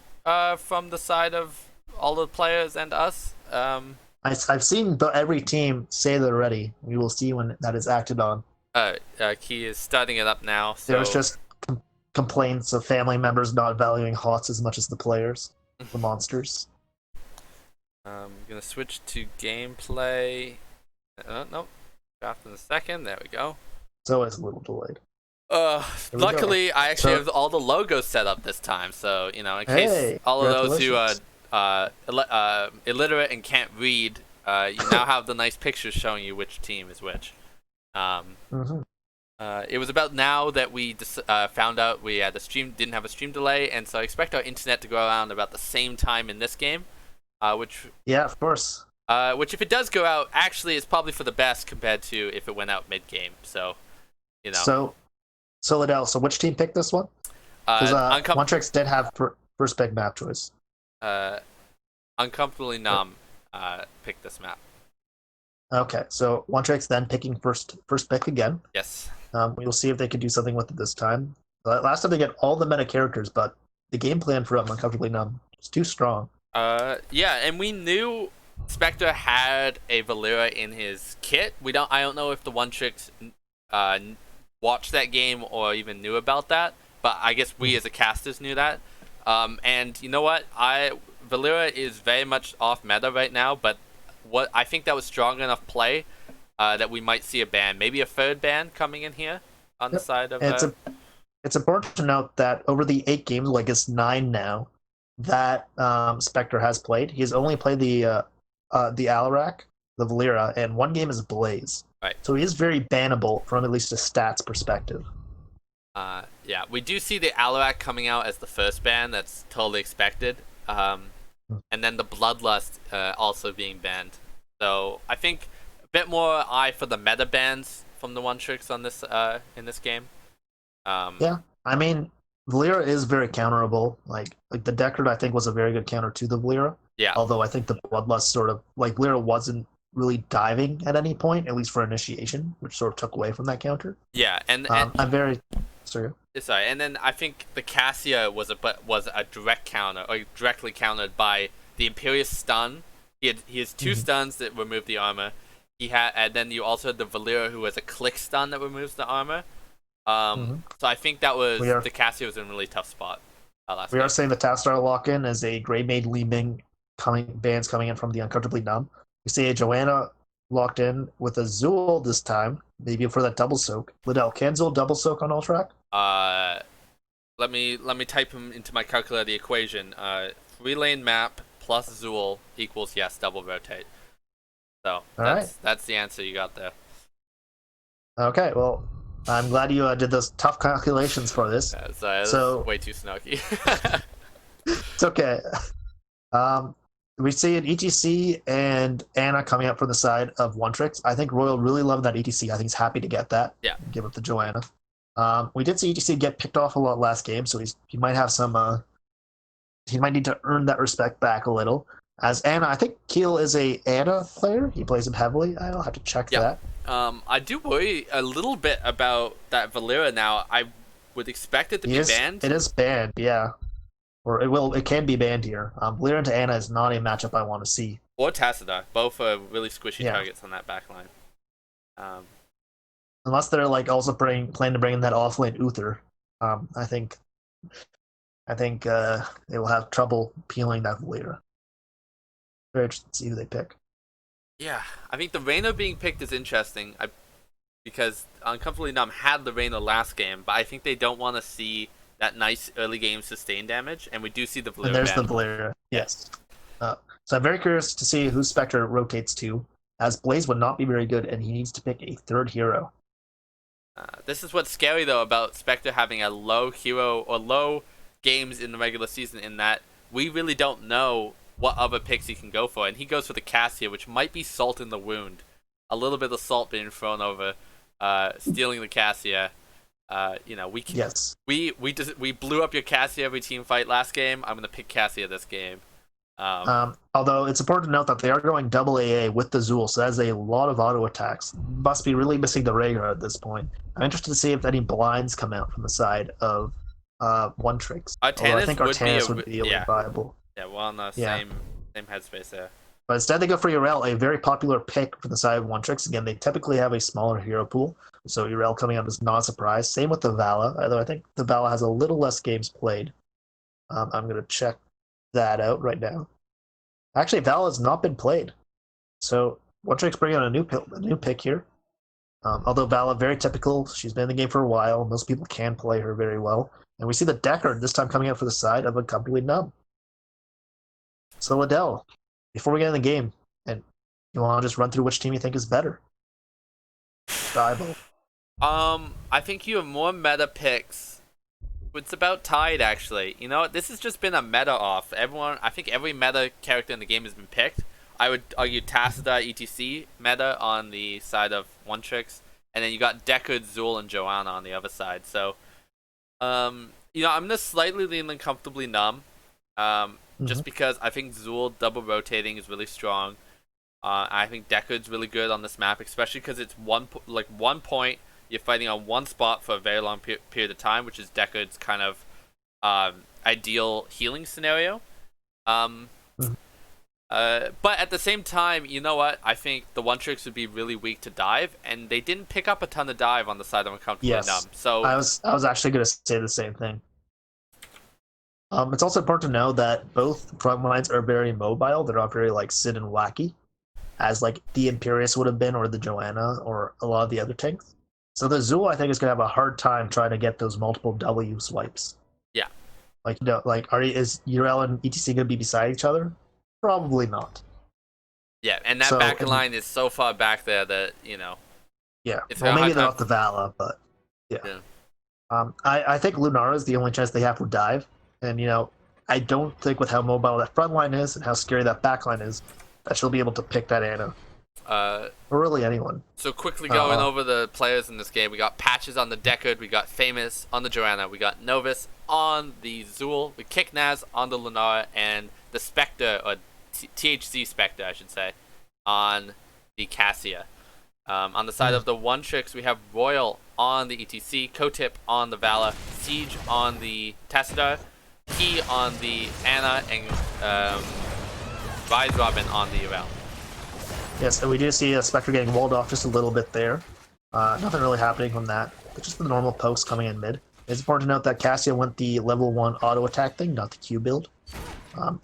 from the side of all the players and us. I've seen every team say they're ready. We will see when that is acted on. Key is starting it up now. So There's just complaints of family members not valuing HOTS as much as the players, the monsters. I'm gonna switch to gameplay. Nope. Draft in a second. There we go. It's always a little delayed. Luckily, I actually have all the logos set up this time, so in case all of those who are illiterate and can't read, you now have the nice pictures showing you which team is which. It was about now that we found out we had didn't have a stream delay, and so I expect our internet to go around about the same time in this game. Which of course. Which if it does go out, actually is probably for the best compared to if it went out mid-game. So, So Liddell, so which team picked this one? Because One Tricks did have first pick map choice. Uncomfortably Numb picked this map. Okay, so One Tricks then picking first pick again. Yes. We'll see if they can do something with it this time. Last time they get all the meta characters, but the game plan for Uncomfortably Numb is too strong. Yeah, and we knew Spectre had a Valera in his kit. I don't know if the One Tricks watched that game or even knew about that, but I guess we as a casters knew that. And you know what? Valera is very much off meta right now, but I think that was strong enough play that we might see a ban, maybe a third ban coming in here on the side of. It's important to note that over the 8 games, like it's 9 now, that Spectre has played. He's only played the Alarak, the Valera, and 1 game is Blaze. Right. So he is very bannable from at least a stats perspective. Yeah, we do see the Alarak coming out as the first ban. That's totally expected. And then the Bloodlust also being banned. So I think a bit more eye for the meta bans from the One Tricks on this in this game. Yeah, I mean, Valera is very counterable. Like the Deckard, I think, was a very good counter to the Valera. Yeah. Although I think the Bloodlust sort of Valera wasn't really diving at any point, at least for initiation, which sort of took away from that counter. Yeah, and I'm very sorry. And then I think the Cassia was a direct counter, or directly countered by the Imperious stun. He has 2 stuns that remove the armor. And then you also had the Valera who has a click stun that removes the armor. So I think that was the Cassia was in a really tough spot. We are saying the Tastar lock-in is a Grey Maid Li Ming bans coming in from the Uncomfortably Numb. We see a Joanna locked in with a Zool this time, maybe for that double soak. Liddell, can Zool double soak on Ultrac? Let me type him into my calculator the equation. 3-lane map plus Zool equals yes, double rotate. So that's the answer you got there. Okay, well, I'm glad you did those tough calculations for this. So way too snarky. It's okay. We see an ETC and Anna coming up from the side of One Tricks. I think Royal really loved that ETC. I think he's happy to get that. Yeah. Give it to Joanna. We did see ETC get picked off a lot last game, so he might have some. He might need to earn that respect back a little. As Anna, I think Keel is a Anna player. He plays him heavily. I'll have to check that. I do worry a little bit about that Valera now. I would expect it to be banned. It is banned, yeah. Or it can be banned here. Valera into Anna is not a matchup I want to see. Or Tassadar. Both are really squishy targets on that backline. Unless they're like also planning to bring in that offlane Uther. I think they will have trouble peeling that Valera. Very interested to see who they pick. Yeah, I think the Reyna being picked is interesting because Uncomfortably Numb had the Reyna last game, but I think they don't want to see that nice early game sustain damage, and we do see the Valera. And there's the Valera, yes. So I'm very curious to see who Spectre rotates to, as Blaze would not be very good, and he needs to pick a third hero. This is what's scary, though, about Spectre having a low hero or low games in the regular season, in that we really don't know what other picks he can go for, and he goes for the Cassia, which might be salt in the wound. A little bit of salt being thrown over, stealing the Cassia. We can. Yes. We blew up your Cassia every team fight last game. I'm gonna pick Cassia this game. Although it's important to note that they are going double AA with the Zool, so that's a lot of auto attacks. Must be really missing the Rhaegar at this point. I'm interested to see if any blinds come out from the side of One Tricks. I think Artanis would be viable. Yeah, we're on the same headspace there. But instead they go for Yrel, a very popular pick for the side of One Tricks. Again, they typically have a smaller hero pool, so Yrel coming out is not a surprise. Same with the Vala, although I think the Vala has a little less games played. I'm going to check that out right now. Actually, Vala has not been played. So One Tricks bringing out a new pick here. Although Vala, very typical, she's been in the game for a while. Most people can play her very well. And we see the Deckard this time coming out for the side of Uncomfortably Numb. So Liddell, before we get in the game, and you want to just run through which team you think is better? Dival. I think you have more meta picks. It's about tied, actually. You know, this has just been a meta off. I think every meta character in the game has been picked. I would argue Tassadar, etc. meta on the side of One Tricks, and then you got Deckard, Zool, and Joanna on the other side. So, I'm gonna slightly lean Uncomfortably Numb. Just because I think Zool double rotating is really strong. I think Deckard's really good on this map, especially because it's one point. You're fighting on one spot for a very long period of time, which is Deckard's kind of ideal healing scenario. But at the same time, you know what? I think the One Tricks would be really weak to dive, and they didn't pick up a ton of dive on the side of Uncomfortably Numb. So I was actually going to say the same thing. It's also important to know that both front lines are very mobile. They're not very Sid and wacky, as the Imperius would have been, or the Joanna, or a lot of the other tanks. So the Zool, I think, is going to have a hard time trying to get those multiple W swipes. Yeah. Is Yrel and ETC going to be beside each other? Probably not. Yeah, and that back line is so far back there that, Yeah. It's well, maybe not the Vala, but yeah. I think Lunara is the only chance they have for dive. And, I don't think with how mobile that front line is and how scary that back line is, that she'll be able to pick that Anna. Or really anyone. So quickly going over the players in this game, we got Patches on the Deckard, we got Famous on the Joanna, we got Novus on the Zool, we kick Naz on the Lunara, and the Spectre, or THC Spectre, I should say, on the Cassia. On the side of the One Tricks, we have Royal on the ETC, Kotip on the Vala, Siege on the Tassadar, Key on the Anna, and Rise Robin on the Yrel. Yes, and we do see a Spectre getting walled off just a little bit there. Nothing really happening from that, but just the normal post coming in mid. It's important to note that Cassia went the level 1 auto attack thing, not the Q build.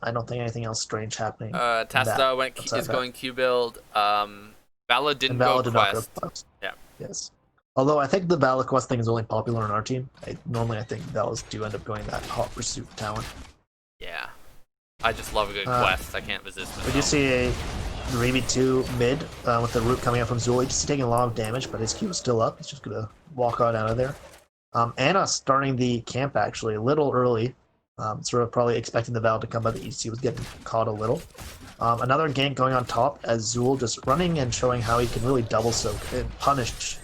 I don't think anything else strange happening. Tassadar is going Q build. Vala didn't go quest. Yeah. Yes. Although I think the Vala quest thing is only popular on our team. I think Valas do end up going that hot pursuit talent. Yeah. I just love a good quest. I can't resist myself. We do see a Remy 2 mid with the root coming up from Zool. He's taking a lot of damage, but his Q is still up. He's just going to walk on out of there. Anna starting the camp actually a little early. Sort of probably expecting the Val to come, but the EC was getting caught a little. Another gank going on top as Zool just running and showing how he can really double soak and punish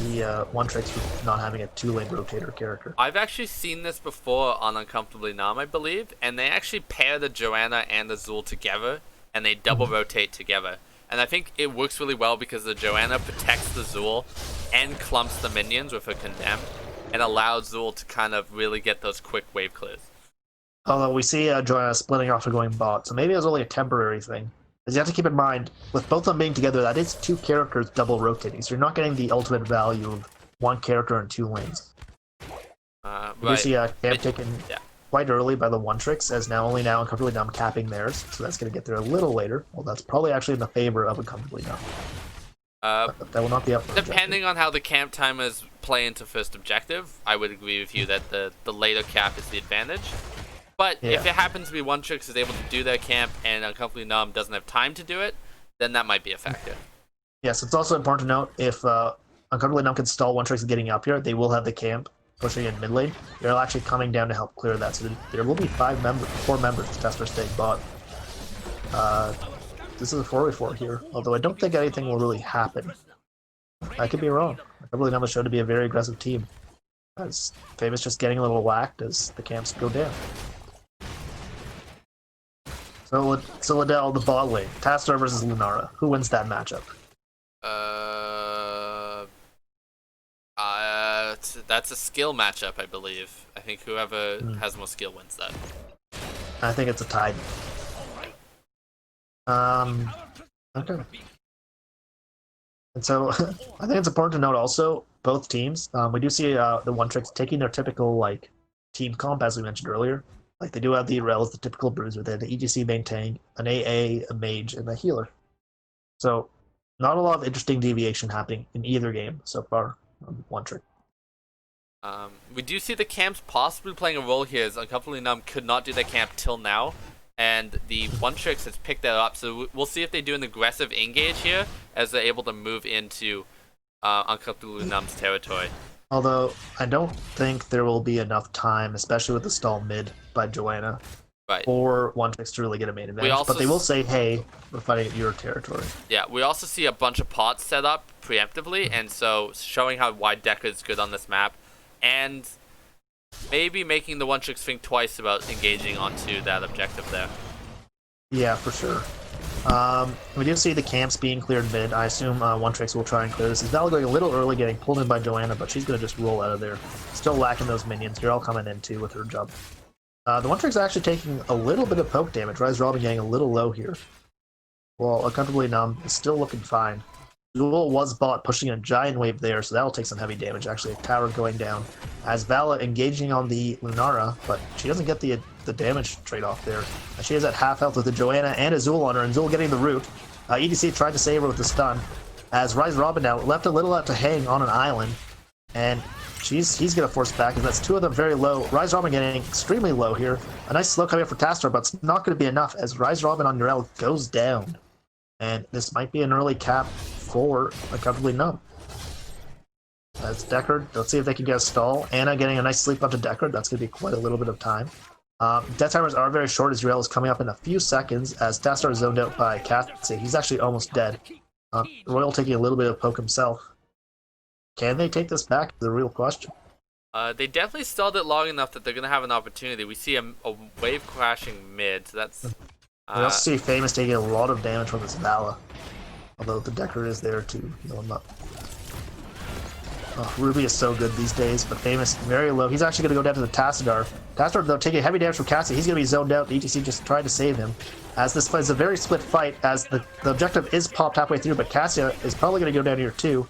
the One Tricks for not having a 2-lane rotator character. I've actually seen this before on Uncomfortably Numb, I believe, and they actually pair the Joanna and the Zul together, and they double rotate together. And I think it works really well because the Joanna protects the Zul and clumps the minions with her Condemn, and allows Zul to kind of really get those quick wave clears. Although we see Joanna splitting off and going bot, so maybe it was only a temporary thing. Because you have to keep in mind, with both of them being together, that is 2 characters double rotating, so you're not getting the ultimate value of 1 character in 2 lanes. We see Camp taken quite early by the One Tricks, as only now Uncomfortably Numb capping theirs, so that's going to get there a little later. Well, that's probably actually in the favor of Uncomfortably Numb. But that will not be up for depending on how the camp timers play into first objective, I would agree with you that the later cap is the advantage. But if it happens to be One Tricks is able to do their camp and Uncomfortably Numb doesn't have time to do it, then that might be a factor. Yes, it's also important to note if Uncomfortably Numb can stall One Tricks getting up here, they will have the camp pushing in mid lane. They're actually coming down to help clear that, so there will be 4 members to test their staying bot. This is a 4v4 here, although I don't think anything will really happen. I could be wrong. Uncomfortably Numb is shown to be a very aggressive team. As Famous just getting a little whacked as the camps go down. So Liddell, the bot lane, Tastar versus Lunara. Who wins that matchup? That's a skill matchup, I believe. I think whoever has more skill wins that. I think it's a tie. Okay. And so, I think it's important to note also, both teams, we do see the One Tricks taking their typical, like, team comp, as we mentioned earlier. Like, they do have the Rels, the typical bruiser, they have the EGC main tank, an AA, a mage, and a healer. So, not a lot of interesting deviation happening in either game so far on One Trick. We do see the camps possibly playing a role here, as Uncomfortably Numb could not do their camp till now, and the One Tricks has picked that up, so we'll see if they do an aggressive engage here, as they're able to move into Uncomfortably Numb's territory. Although, I don't think there will be enough time, especially with the stall mid by Joanna, for One Tricks to really get a main advantage. But they will say, hey, we're fighting at your territory. Yeah, we also see a bunch of pots set up preemptively, and so showing how wide Deca is good on this map, and maybe making the One Tricks think twice about engaging onto that objective there. Yeah, for sure. We do see the camps being cleared mid. I assume One Tricks will try and clear this. He's now going a little early, getting pulled in by Joanna, but she's going to just roll out of there. Still lacking those minions. They're all coming in too with her jump. The One Tricks are actually taking a little bit of poke damage. Rise Robin getting a little low here. Well, Uncomfortably Numb is still looking fine. Zul was bot pushing a giant wave there, so that'll take some heavy damage. Actually, a tower going down. As Vala engaging on the Lunara, but she doesn't get the damage trade-off there. She is at half health with the Joanna and a Zul on her, and Zul getting the root. EDC tried to save her with the stun. As Rise Robin now left a little out to hang on an island, and he's going to force back, and that's 2 of them very low. Rise Robin getting extremely low here. A nice slow coming up for Tastar, but it's not going to be enough as Rise Robin on Urel goes down. And this might be an early cap for Uncomfortably Numb. That's Deckard. Let's see if they can get a stall. Anna getting a nice sleep onto Deckard. That's going to be quite a little bit of time. Death timers are very short as Urel is coming up in a few seconds as Tastar is zoned out by Cassie. He's actually almost dead. Royal taking a little bit of poke himself. Can they take this back? The real question. They definitely stalled it long enough that they're going to have an opportunity. We see a wave crashing mid, so that's... We also see Famous taking a lot of damage from this Vala. Although the Decker is there to heal him up. Oh, Ruby is so good these days, but Famous very low. He's actually going to go down to the Tassadar. Tassadar, though, taking heavy damage from Cassie. He's going to be zoned out. The ETC just tried to save him. As this is a very split fight, as the objective is popped halfway through, but Cassia is probably going to go down here too.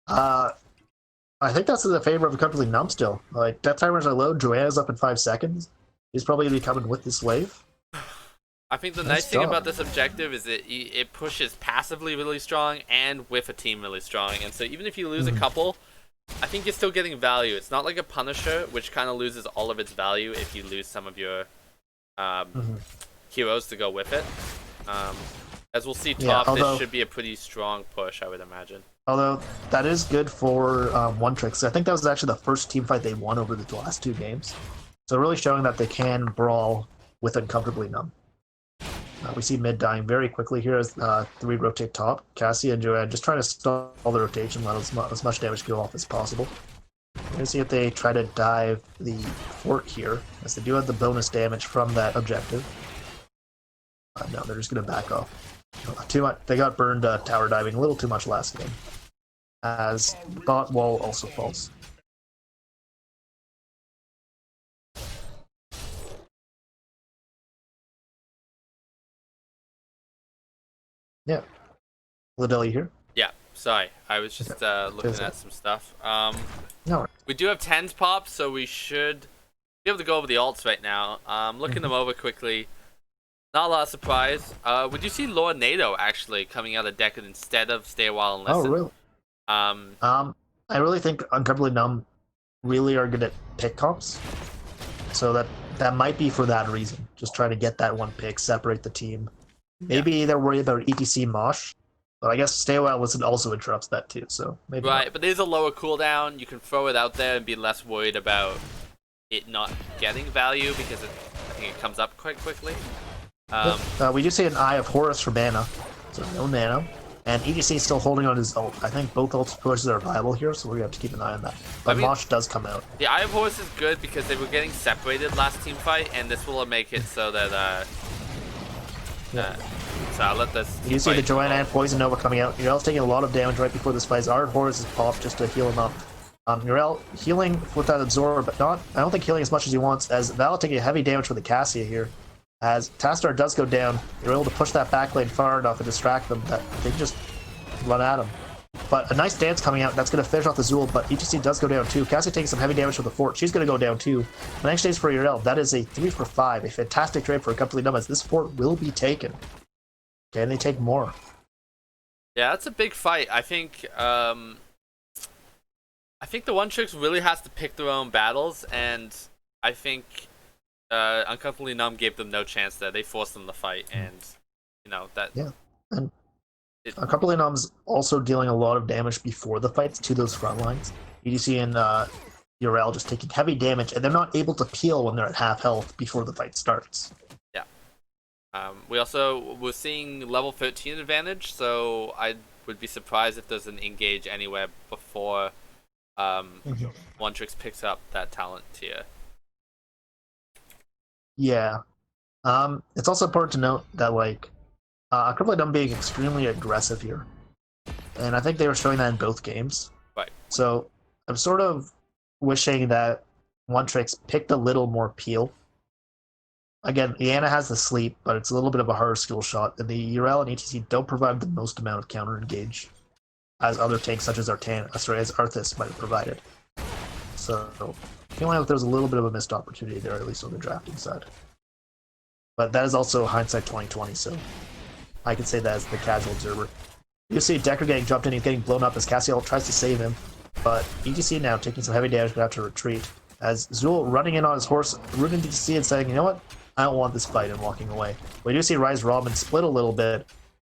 I think that's in the favor of Uncomfortably Numb still. Like, death timers are low. Joanna's up in 5 seconds. He's probably going to be coming with this wave. I think the nice thing about this objective is that it pushes passively really strong and with a team really strong. And so even if you lose a couple, I think you're still getting value. It's not like a Punisher, which kind of loses all of its value if you lose some of your heroes to go with it. As we'll see top, this should be a pretty strong push, I would imagine. Although, that is good for One Tricks. I think that was actually the first team fight they won over the last 2 games. So really showing that they can brawl with Uncomfortably Numb. We see mid dying very quickly here as 3 rotate top. Cassia and Joanne just trying to stall the rotation, let as much damage go off as possible. We're going to see if they try to dive the fort here, as they do have the bonus damage from that objective. No, they're just going to back off. Too much. They got burned tower diving a little too much last game, as bot wall also falls. Yeah. Liddell, you here? Yeah, sorry. I was just looking at some stuff. No. We do have 10s pop, so we should be able to go over the alts right now. Looking them over quickly. Not a lot of surprise. We do see Lord NATO actually coming out of Decade instead of Stay a While and Listen. Oh, really? I really think Uncomfortably Numb really are good at pick comps. So that might be for that reason. Just trying to get that one pick, separate the team. Maybe they're worried about ETC Mosh, but I guess Stay a While Listen also interrupts that too, so maybe Right, not. but there's a lower cooldown. You can throw it out there and be less worried about it not getting value because I think it comes up quite quickly. We do see an Eye of Horus for mana, so no nano. And ETC is still holding on his ult. I think both ult pushes are viable here, so we're going to have to keep an eye on that. But Mosh does come out. The Eye of Horus is good because they were getting separated last team fight, and this will make it so that so I'll let this. You see the Joanna and Poison Nova coming out. Urel's taking a lot of damage right before this fight. Eye of Horus is popped just to heal him up. Urel healing with that absorb, but not. I don't think healing as much as he wants. As Val taking a heavy damage with the Cassia here. As Tastar does go down, you're able to push that back lane far enough and distract them that they just run at him. But a nice dance coming out. That's going to finish off the Zool, but ETC does go down too. Cassie takes some heavy damage with the fort. She's going to go down too. The next stage for Urel, that is a 3 for 5. A fantastic trade for a completely numb, as this fort will be taken. Can they take more? Yeah, that's a big fight. I think the One Tricks really has to pick their own battles, and I think Uncomfortably Numb gave them no chance there. They forced them to fight, and that. Yeah, and Uncomfortably Numb's also dealing a lot of damage before the fights to those front lines. EDC and Urel just taking heavy damage, and they're not able to peel when they're at half health before the fight starts. Yeah. We're seeing level 13 advantage, so I would be surprised if there's an engage anywhere before One Tricks picks up that talent tier. Yeah. It's also important to note that, Uncomfortably Numb being extremely aggressive here. And I think they were showing that in both games. Right. So I'm sort of wishing that One Tricks picked a little more peel. Again, Iana has the sleep, but it's a little bit of a harder skill shot, and the Urel and ETC don't provide the most amount of counter engage, as other tanks such as as Arthas might have provided. So feeling like there's a little bit of a missed opportunity there, at least on the drafting side. But that is also hindsight 2020, so I can say that as the casual observer. You see Decker getting jumped in, he's getting blown up as Cassiel tries to save him, but ETC now taking some heavy damage but have to retreat. As Zool running in on his horse, rooting ETC and saying, you know what, I don't want this fight, and walking away. We do see Rise Robin split a little bit.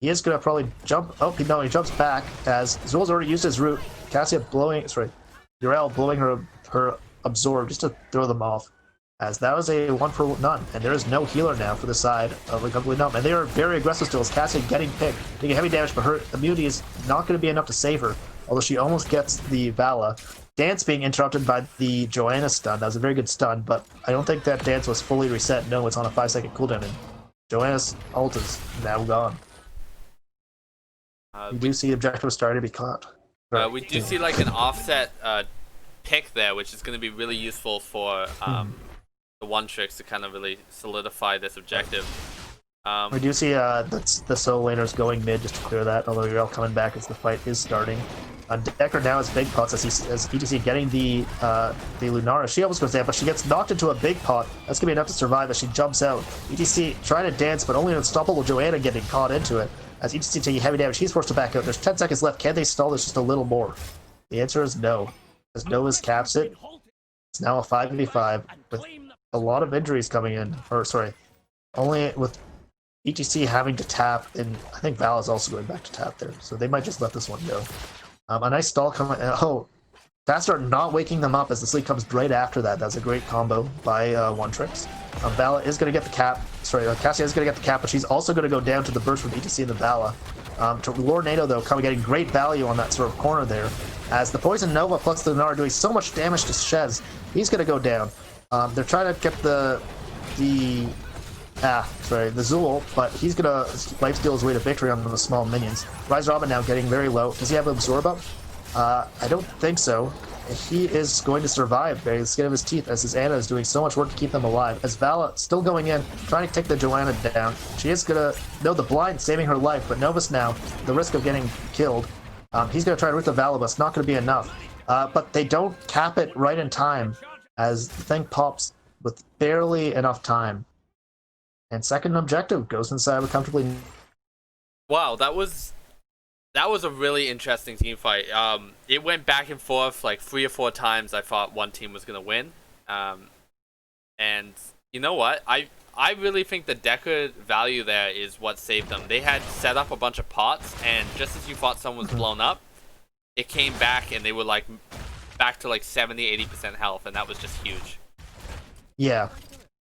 He is going to probably jump. Oh, no, he jumps back as Zool's already used his root. Cassia Urel blowing her absorb just to throw them off. As that was a 1 for none, and there is no healer now for the side of Uncomfortably Numb. And they are very aggressive still as Cassia getting picked, taking heavy damage, but her immunity is not going to be enough to save her, although she almost gets the Vala. Dance being interrupted by the Joanna stun. That was a very good stun, but I don't think that dance was fully reset. No, it's on a 5-second cooldown, and Joanna's ult is now gone. We do see objective starting to be caught. We do see an offset pick there, which is going to be really useful for the One Tricks to kind of really solidify this objective. We do see the solo laners going mid just to clear that, although you're all coming back as the fight is starting. Decker now has big pots as ETC getting the Lunara. She almost goes down, but she gets knocked into a big pot. That's going to be enough to survive as she jumps out. ETC trying to dance, but only an unstoppable Joanna getting caught into it. As ETC taking heavy damage, he's forced to back out. There's 10 seconds left. Can they stall this just a little more? The answer is no. As Nova's caps it, it's now a 5v5 with a lot of injuries coming in. Only with ETC having to tap, and I think Val is also going back to tap there, so they might just let this one go. A nice stall coming. Tassadar not waking them up as the sleep comes right after that. That's a great combo by One Tricks. Vala is going to get the cap. Sorry, Cassia is going to get the cap, but she's also going to go down to the burst from ETC and the Vala. To Lord NATO, though, getting great value on that sort of corner there. As the Poison Nova plus the Lunar are doing so much damage to Shez, he's going to go down. They're trying to get the Zul, but he's going to lifesteal his way to victory on the small minions. Rise Robin now getting very low. Does he have Absorb up? I don't think so. He is going to survive by the skin of his teeth as his Ana is doing so much work to keep them alive. As Vala still going in, trying to take the Joanna down. She is going to know the blind saving her life, but Novus now, the risk of getting killed. He's going to try to root the Vala, but it's not going to be enough. But they don't cap it right in time as the thing pops with barely enough time. And second objective goes inside with comfortably. Wow, that was a really interesting team fight. It went back and forth like 3 or 4 times. I thought one team was gonna win, and you know what? I really think the Deckard value there is what saved them. They had set up a bunch of pots, and just as you thought someone was blown up, it came back, and they were like back to like 70-80% health, and that was just huge. Yeah.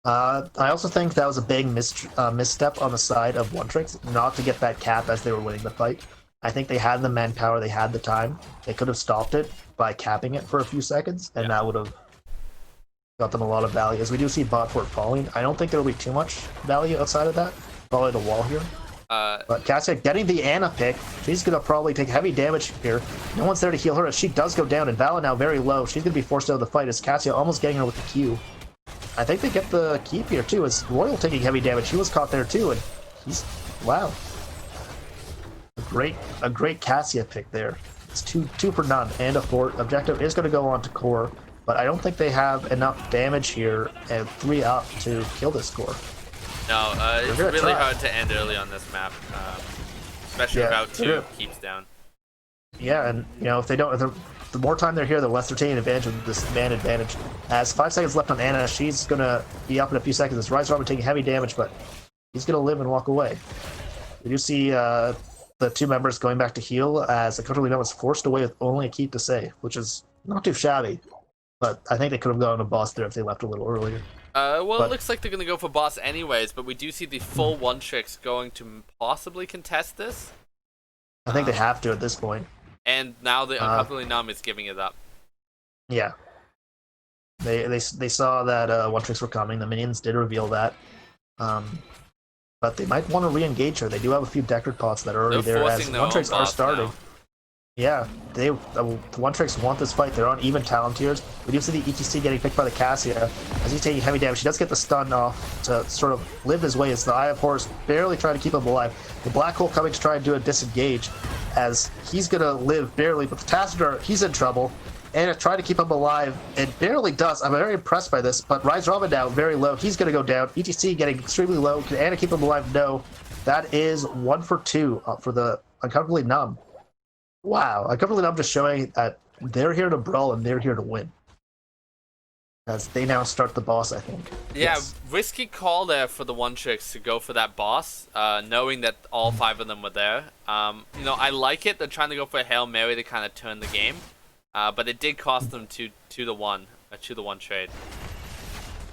I also think that was a big misstep on the side of One Tricks, not to get that cap as they were winning the fight. I think they had the manpower, they had the time. They could have stopped it by capping it for a few seconds, and that would have got them a lot of value. As we do see bot fort falling, I don't think there will be too much value outside of that. Probably the wall here. But Cassia getting the Ana pick, she's going to probably take heavy damage here. No one's there to heal her as she does go down, and Vala now very low. She's going to be forced out of the fight as Cassia almost getting her with the Q. I think they get the keep here too, as Royal taking heavy damage. He was caught there too, and he's... wow. A great Cassia pick there. It's two for none and a fort. Objective is going to go on to core, but I don't think they have enough damage here and 3 up to kill this core. No, it's really hard to end early on this map, especially if Route 2 keeps down. Yeah, and you know if they don't, the more time they're here, the less they're taking advantage of this man advantage. As 5 seconds left on Ana, she's going to be up in a few seconds. As Rise Robin taking heavy damage, but he's going to live and walk away. We do see the 2 members going back to heal as Uncomfortably Numb was forced away with only a keep to save, which is not too shabby. But I think they could have gone to boss there if they left a little earlier. Well, it looks like they're going to go for boss anyways, but we do see the full One Tricks going to possibly contest this. I think they have to at this point. And now the Uncomfortably Numb is giving it up. Yeah. They saw that One Tricks were coming. The minions did reveal that. But they might want to re-engage her. They do have a few Deckard pots that are already there as One Tricks are starting. Now. Yeah, the One Tricks want this fight. They're on even talent tiers. We do see the ETC getting picked by the Cassia as he's taking heavy damage. He does get the stun off to sort of live his way as the Eye of Horus barely trying to keep him alive. The Black Hole coming to try and do a disengage as he's going to live barely, but the Tassadar, he's in trouble. Ana trying to keep him alive. It barely does. I'm very impressed by this, but Rise Robin now very low. He's going to go down. ETC getting extremely low. Can Ana keep him alive? No. That is 1 for 2 for the Uncomfortably Numb. Wow. Uncomfortably Numb just showing that they're here to brawl and they're here to win. As they now start the boss, I think. Yeah, yes. Risky call there for the One Tricks to go for that boss, knowing that all 5 of them were there. You know, I like it. They're trying to go for a Hail Mary to kind of turn the game. But it did cost them 2-1 trade.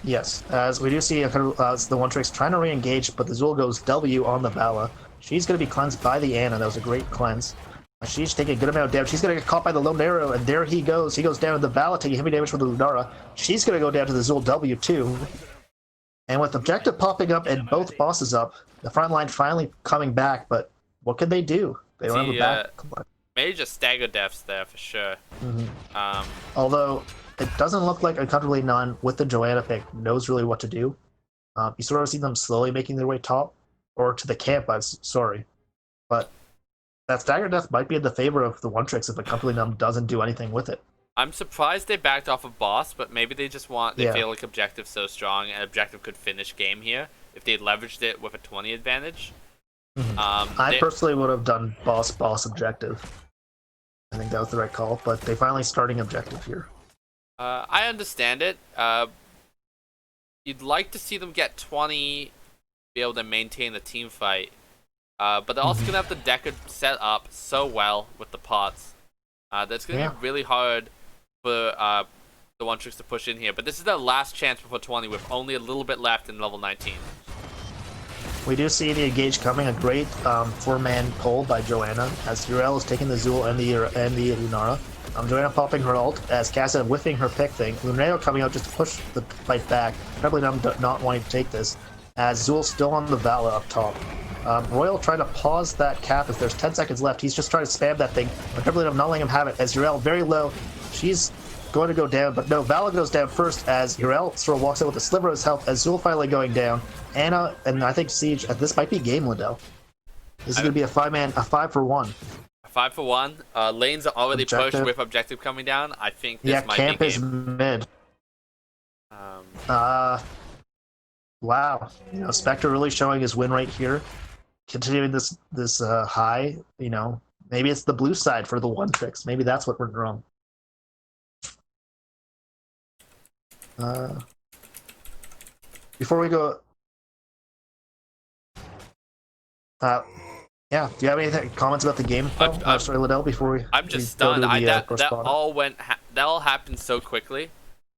Yes, as we do see the One Tricks trying to re-engage, but the Zul goes W on the Vala. She's going to be cleansed by the Ana. That was a great cleanse. She's taking a good amount of damage. She's going to get caught by the Lone Arrow, and there he goes. He goes down to the Vala, taking heavy damage from the Lunara. She's going to go down to the Zul W too. And with objective popping up and both bosses up, the front line finally coming back, but what can they do? They don't have a back. Major stagger deaths there for sure. Although it doesn't look like Uncomfortably Numb with the Joanna pick knows really what to do. You sort of see them slowly making their way top or to the camp. I'm sorry, but that stagger death might be in the favor of the One Tricks if Uncomfortably Numb doesn't do anything with it. I'm surprised they backed off of boss, but maybe they just feel like objective's so strong and objective could finish game here if they leveraged it with a 20 advantage. I personally would have done boss objective. I think that was the right call, but they finally starting objective here. I understand it. You'd like to see them get 20, be able to maintain the team fight. But they're also going to have the Deckard set up so well with the pots. That's going to be really hard for the One Tricks to push in here. But this is their last chance before 20 with only a little bit left in level 19. We do see the engage coming, a great four-man pull by Joanna, as Uriel is taking the Zul and the Lunara. Joanna popping her ult, as Cassia whiffing her pick thing. Luneo coming out just to push the fight back. Probably not wanting to take this, as Zul's still on the Vala up top. Royal trying to pause that cap if there's 10 seconds left. He's just trying to spam that thing, but Beverly not letting him have it, as Uriel very low. She's going to go down, but no, Vala goes down first as Uriel sort of walks out with a sliver of his health, as Zul finally going down. Anna and I think Siege, this might be game, Liddell. This is going to be a 5-for-1. 5 for 1. Lanes are already pushed with objective coming down. I think this might camp be is game. mid. Wow. Spectre really showing his win rate here. Continuing this high, maybe it's the blue side for the One Tricks. Maybe that's what went wrong. Before we go, yeah. Do you have any comments about the game? Sorry, Liddell. Before we, I'm just stunned. That all happened so quickly.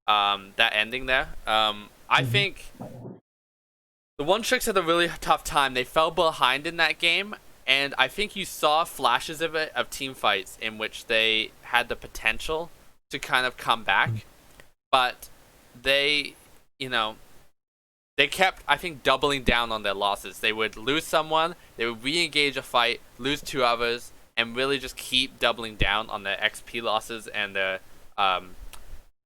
That ending there. I think the One Tricks had a really tough time. They fell behind in that game, and I think you saw flashes of it, of team fights in which they had the potential to kind of come back, but they kept, I think, doubling down on their losses. They would lose someone, they would re-engage a fight, lose 2 others, and really just keep doubling down on their XP losses and their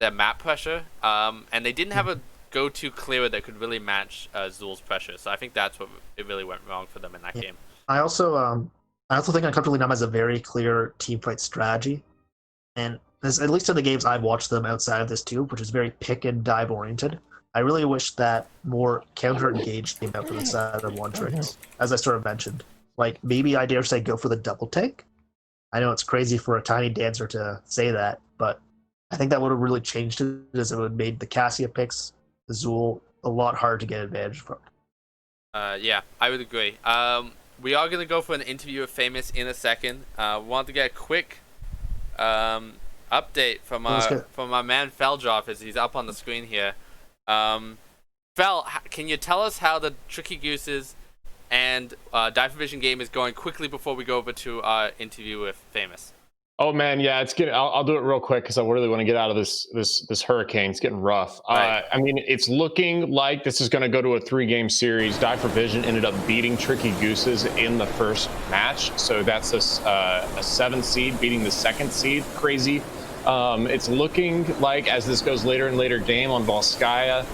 map pressure. And they didn't have a go-to clearer that could really match Zul's pressure. So I think that's what it really went wrong for them in that game. I also think Uncomfortably Numb has a very clear team fight strategy, and at least in the games I've watched them outside of this too, which is very pick and dive oriented. I really wish that more counter-engaged came out for the side of One Tricks, as I sort of mentioned. Like, maybe I dare say go for the double take. I know it's crazy for a tiny dancer to say that, but I think that would have really changed it, as it would have made the Cassia picks, the Zul, a lot harder to get advantage from. Yeah, I would agree. We are going to go for an interview with Famous in a second. We want to get a quick update from our man Feldroff, as he's up on the screen here. Fel, can you tell us how the Tricky Gooses and Dive Vision game is going quickly before we go over to our interview with Famous? Oh man, yeah, it's getting. I'll do it real quick because I really want to get out of this hurricane. It's getting rough. Right. I mean, it's looking like this is going to go to a 3-game series. Dive Vision ended up beating Tricky Gooses in the first match, so that's a 7 seed beating the 2nd seed. Crazy. It's looking like, as this goes later and later game on Volskaya,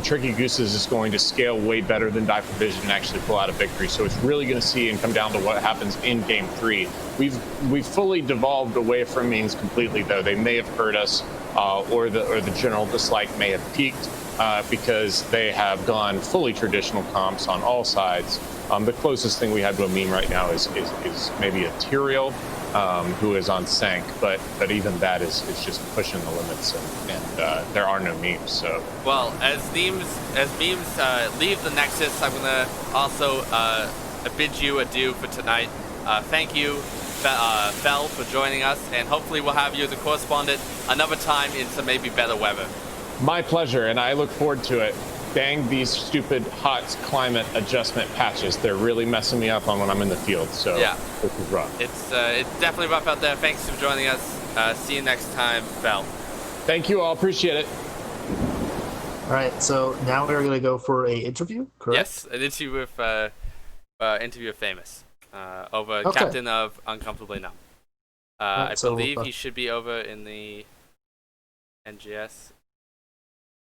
Tricky Gooses is going to scale way better than Dive Vision and actually pull out a victory. So it's really going to see and come down to what happens in game 3. We've fully devolved away from memes completely, though. They may have hurt us, or the general dislike may have peaked because they have gone fully traditional comps on all sides. The closest thing we have to a meme right now is maybe a Tyrael, who is on Sank, but even that is just pushing the limits, and there are no memes. So well, as memes leave the Nexus, I'm gonna also bid you adieu for tonight. Thank you, Fel, for joining us, and hopefully we'll have you as a correspondent another time in some maybe better weather. My pleasure, and I look forward to it. Dang these stupid hot climate adjustment patches. They're really messing me up on when I'm in the field. So yeah, this is rough. It's definitely rough out there. Thanks for joining us. See you next time, Fel. Thank you all. Appreciate it. All right, so now we're going to go for a interview, correct? Yes, an interview with Famous, Captain of Uncomfortably Numb. I believe he should be over in the NGS.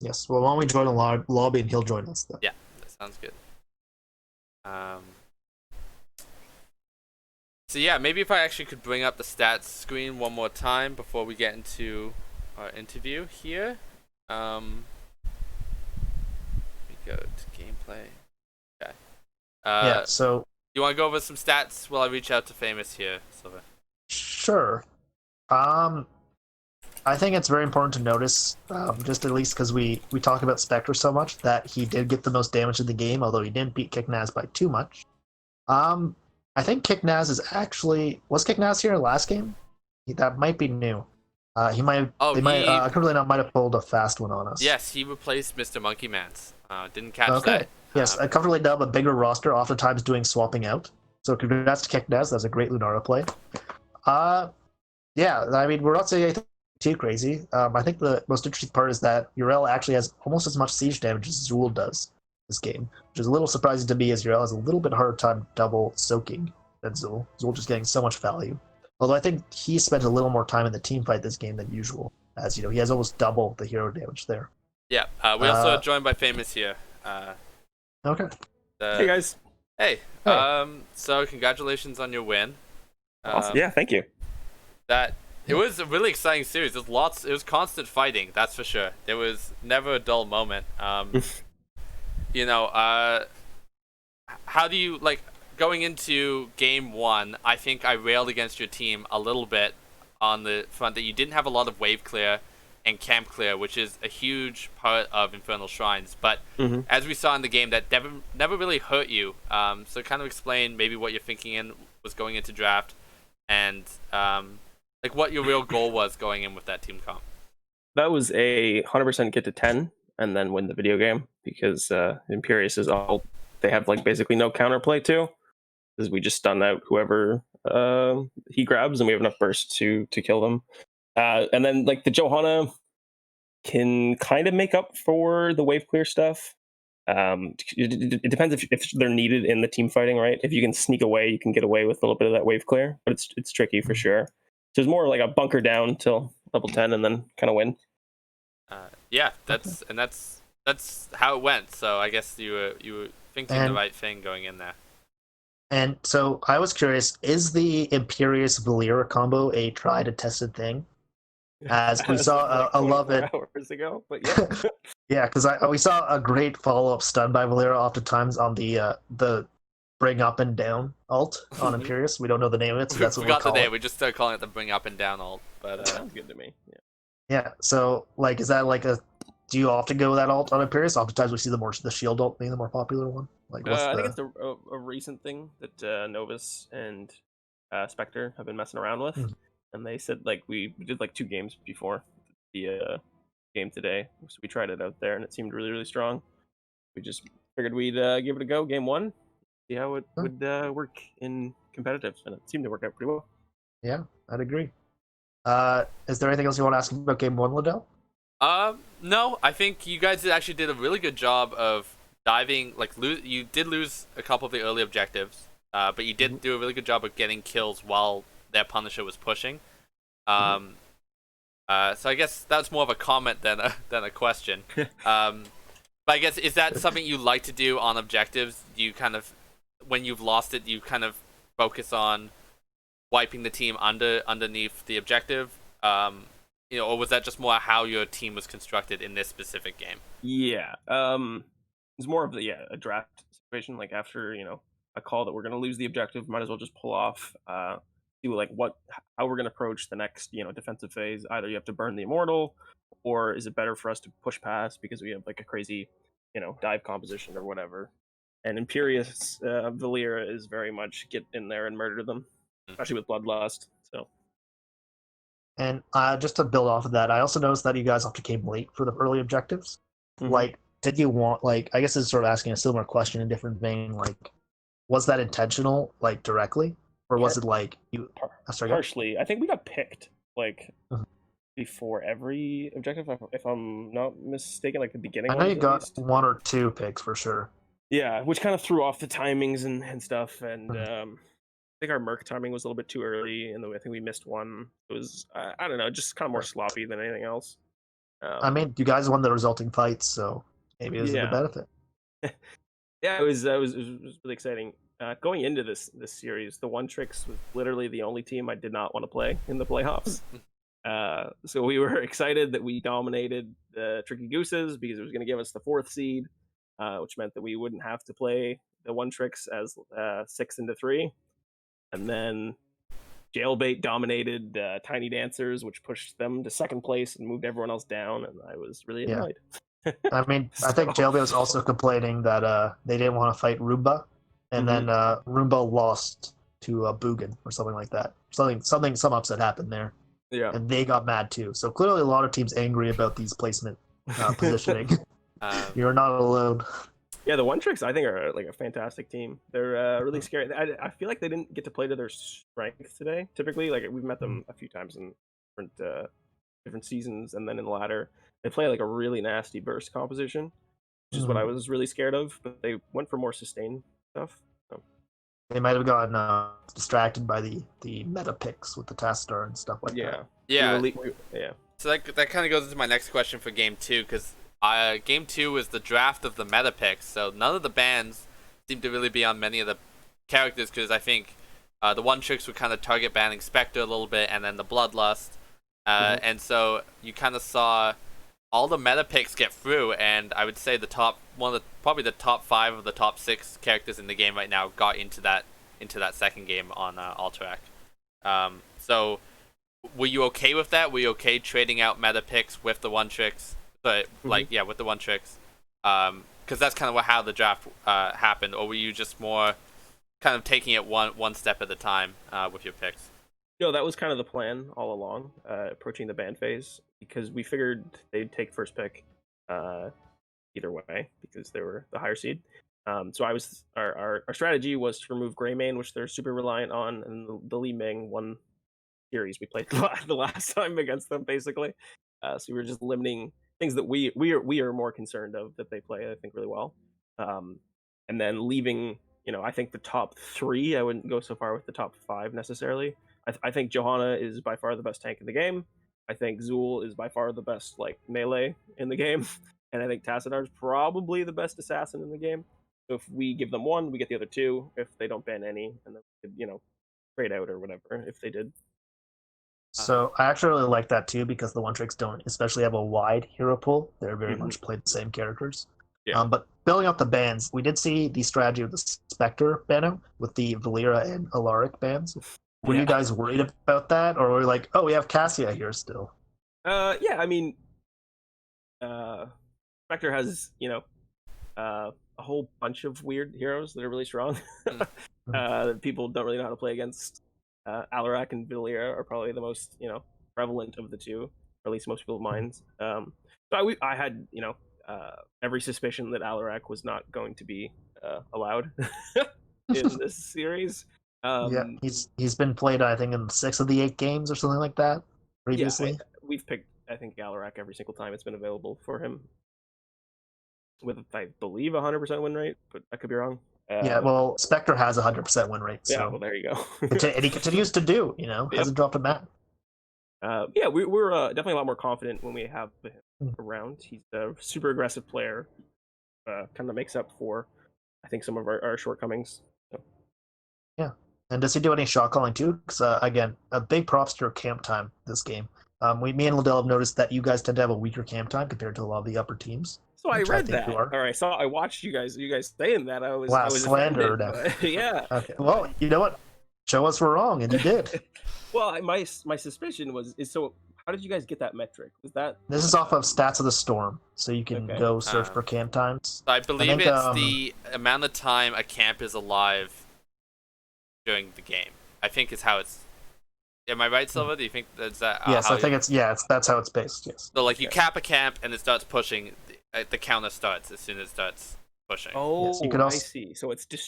Yes, well, why don't we join a lobby and he'll join us then? Yeah, that sounds good. So yeah, maybe if I actually could bring up the stats screen one more time before we get into our interview here. We go to gameplay. Okay. Yeah, so... You want to go over some stats while I reach out to Famous here, Silver? Sure. I think it's very important to notice, just at least because we talk about Spectre so much, that he did get the most damage in the game, although he didn't beat Kicknaz by too much. I think Kicknaz is actually... Was Kicknaz here last game? That might be new. He might. Oh, They might. Uncomfortably Numb might have pulled a fast one on us. Yes, he replaced Mr. Monkey Mans. Didn't catch Okay. that. Yes, Uncomfortably Numb, a bigger roster, oftentimes doing swapping out. So congrats to Kicknaz. That's a great Lunara play. Yeah, I mean, we're not saying anything too crazy. I think the most interesting part is that Yrel actually has almost as much siege damage as Zool does this game, which is a little surprising to me as Yrel has a little bit harder time double soaking than Zool. Zool just getting so much value. Although I think he spent a little more time in the team fight this game than usual, as he has almost double the hero damage there. Yeah, we also are joined by Famous here. Okay. Hey guys. Hey. So congratulations on your win. Awesome. Yeah, thank you. It was a really exciting series. It was constant fighting, that's for sure. There was never a dull moment. How do you like going into game one? I think I railed against your team a little bit on the front that you didn't have a lot of wave clear and camp clear, which is a huge part of Infernal Shrines. But as we saw in the game, that never really hurt you. So kind of explain maybe what your thinking was going into draft, and like what your real goal was going in with that team comp. That was a 100% get to 10 and then win the video game, because Imperius is all they have, like basically no counterplay to, because we just stun out whoever he grabs, and we have enough burst to kill them. And then like the Johanna can kind of make up for the wave clear stuff. It depends if they're needed in the team fighting, right? If you can sneak away, you can get away with a little bit of that wave clear, but it's tricky for sure. So it's more like a bunker down till level 10 and then kind of win. Yeah, that's how it went. So I guess you were thinking the right thing going in there. And so I was curious: is the Imperius Valera combo a tried and tested thing? As we saw, like I love it. Hours ago, but yeah, yeah, because we saw a great follow-up stun by Valera oftentimes on the bring up and down alt on Imperius. We don't know the name of it, so that's what we got the name. it. We just started calling it the bring up and down alt, but sounds good to me. Yeah. Yeah. So, like, is that like a? Do you often go with that alt on Imperius? Oftentimes, we see the shield alt being the more popular one. Like, I think it's a recent thing that Novus and Spectre have been messing around with, and they said like we did like 2 games before the game today, so we tried it out there, and it seemed really, really strong. We just figured we'd give it a go, game 1. See how it would work in competitive, and it seemed to work out pretty well. Yeah, I'd agree. Is there anything else you want to ask about game 1, Liddell? No, I think you guys actually did a really good job of diving. Like, you did lose a couple of the early objectives, but you did do a really good job of getting kills while their Punisher was pushing. So I guess that's more of a comment than a question. But I guess, is that something you like to do on objectives? Do you kind of, when you've lost it, you kind of focus on wiping the team underneath the objective? Or was that just more how your team was constructed in this specific game? Yeah, it's more of a draft situation. Like after a call that we're going to lose the objective, might as well just pull off. See like how we're going to approach the next defensive phase. Either you have to burn the immortal, or is it better for us to push past because we have like a crazy dive composition or whatever. And Imperius Valera is very much get in there and murder them, especially with Bloodlust. So. And just to build off of that, I also noticed that you guys often came late for the early objectives. Like, did you want, like, I guess it's sort of asking a similar question in a different vein, like, was that intentional, like, directly? Or was it like you? Partially. I think we got picked, like, before every objective, if I'm not mistaken, like the beginning. I know you got 1 or 2 picks for sure. Yeah, which kind of threw off the timings and stuff, and I think our Merc timing was a little bit too early, and I think we missed one. It was, I don't know, just kind of more sloppy than anything else. I mean, you guys won the resulting fights, so maybe it was a good benefit. Yeah, it was really exciting. Going into this series, the One Tricks was literally the only team I did not want to play in the playoffs. So we were excited that we dominated the Tricky Gooses because it was going to give us the 4th seed, which meant that we wouldn't have to play the One Tricks as 6-3. And then Jailbait dominated Tiny Dancers, which pushed them to 2nd place and moved everyone else down, and I was really annoyed. I mean, I think Jailbait was also complaining that they didn't want to fight Roomba, and then Roomba lost to Bugin or something like that. Some upset happened there. Yeah. and they got mad too. So clearly, a lot of teams angry about these placement positioning. You're not alone. Yeah, the One Tricks I think are like a fantastic team. They're really scary. I feel like they didn't get to play to their strength today. Typically, like we've met them a few times in different seasons, and then in the ladder, they play like a really nasty burst composition, which is what I was really scared of. But they went for more sustained stuff. So. They might have gotten distracted by the meta picks with the Tastar and stuff like that. Yeah. Yeah. So that kind of goes into my next question for game 2, because game 2 is the draft of the meta picks. So none of the bans seem to really be on many of the characters, because I think the One Tricks would kind of target banning Spectre a little bit, and then the Bloodlust. And so you kind of saw all the meta picks get through, and I would say probably the top 5 of the top 6 characters in the game right now got into that second game on Alterac. So were you okay with that? Were you okay trading out meta picks with the One Tricks? But with the One Tricks, because that's kind of how the draft happened. Or were you just more kind of taking it one step at a time with your picks? No, that was kind of the plan all along, approaching the ban phase, because we figured they'd take first pick either way because they were the higher seed. So our strategy was to remove Greymane, which they're super reliant on, and the Li Ming one series we played the last time against them, basically. So we were just limiting things that we are more concerned of that they play, I think, really well, and then leaving. I think the top 3. I wouldn't go so far with the top 5 necessarily. I think Johanna is by far the best tank in the game. I think Zool is by far the best melee in the game, and I think Tassadar is probably the best assassin in the game. So if we give them one, we get the other 2. If they don't ban any, and then we could, trade out or whatever if they did. So I actually really like that too, because the One Tricks don't especially have a wide hero pool. They're very much play the same characters. Yeah. But building up the bans, we did see the strategy of the Spectre ban with the Valera and Alaric bans. Were you guys worried about that, or were you like, oh, we have Cassia here still? Yeah, I mean, Spectre has a whole bunch of weird heroes that are really strong. People don't really know how to play against. Alarak and Valera are probably the most prevalent of the two, or at least most people's minds. So I had every suspicion that Alarak was not going to be allowed in this series. He's been played, I think, in 6 of the 8 games or something like that previously. Yeah, we've picked, I think, Alarak every single time it's been available for him, with, I believe, 100% win rate, but I could be wrong. Well, Spectre has a 100% win rate. So. Yeah, well, there you go. And he continues to do, hasn't dropped a mat. We're definitely a lot more confident when we have him around. He's a super aggressive player, kind of makes up for, I think, some of our shortcomings. So. Yeah. And does he do any shot calling too? Because, again, a big props to your camp time this game. Me and Liddell have noticed that you guys tend to have a weaker camp time compared to a lot of the upper teams. So I read that. All right, so I watched you guys saying that. I was slandered. Yeah. Okay. Well, you know what? Show us we're wrong, and you did. Well, my suspicion is so. How did you guys get that metric? Was that? This is off of Stats of the Storm, so you can go search for camp times. I believe it's the amount of time a camp is alive during the game. I think is how it's. Am I right, Silva? Do you think that's that? Yes, I think that's how it's based. Yes. So you cap a camp and it starts pushing. The counter starts as soon as it starts pushing. Oh, yes, you could also, I see. So it's just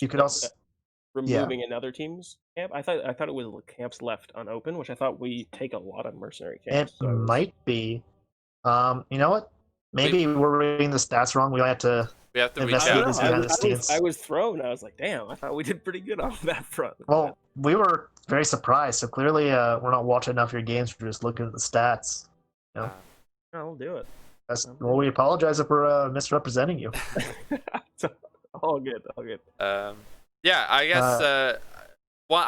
removing another team's camp. I thought it was camps left unopened, which I thought we take a lot of mercenary camps. It might be. You know what? Maybe we're reading the stats wrong. We have to investigate this behind the scenes. I was thrown. I was like, damn, I thought we did pretty good on that front. Well, we were very surprised. So clearly, we're not watching enough of your games. We're just looking at the stats. I'll do it. Well, we apologize if we're misrepresenting you. all good. I guess I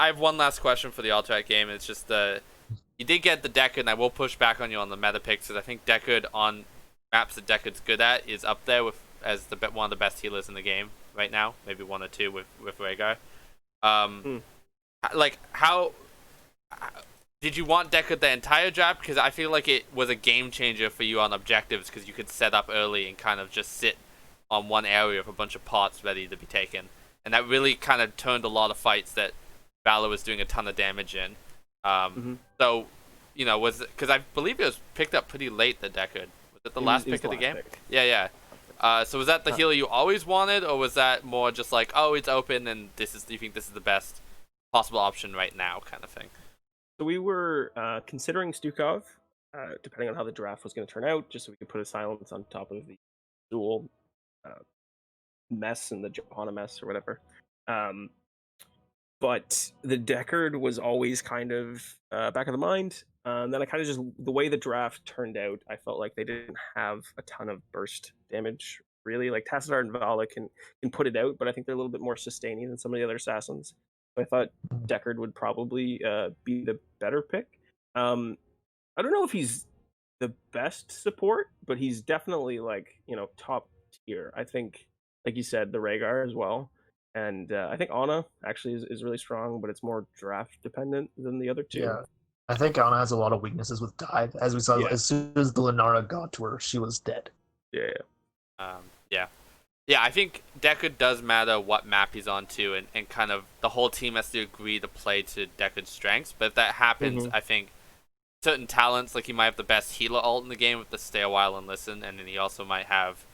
have one last question for the Alterac game. It's just you did get the Deckard, and I will push back on you on the meta picks, because I think Deckard on maps that Deckard's good at is up there as one of the best healers in the game right now. Maybe 1 or 2 with Rhaegar. How did you want Deckard the entire draft? Because I feel like it was a game changer for you on objectives, because you could set up early and kind of just sit on one area with a bunch of pots ready to be taken. And that really kind of turned a lot of fights that Valor was doing a ton of damage in. So was because I believe it was picked up pretty late, the Deckard. Was it the last pick of the game? Pick. Yeah. So was that the healer you always wanted, or was that more just like, oh, it's open and do you think this is the best possible option right now, kind of thing? So we were considering Stukov, depending on how the draft was going to turn out, just so we could put a silence on top of the dual mess and the Johanna mess or whatever. But the Deckard was always kind of back of the mind. Then I kind of just, the way the draft turned out, I felt like they didn't have a ton of burst damage, really. Like Tassadar and Vala can put it out, but I think they're a little bit more sustaining than some of the other assassins. So I thought Deckard would probably be the better pick. I don't know if he's the best support, but he's definitely like, top tier. I think, like you said, the Rhaegar as well. And I think Ana actually is really strong, but it's more draft dependent than the other two. Yeah, I think Ana has a lot of weaknesses with dive. As we saw, as soon as the Lunara got to her, she was dead. Yeah. Yeah, I think Deckard does matter what map he's on to, and kind of the whole team has to agree to play to Deckard's strengths. But if that happens, I think certain talents, like he might have the best healer ult in the game with the stay a while and listen, and then he also might have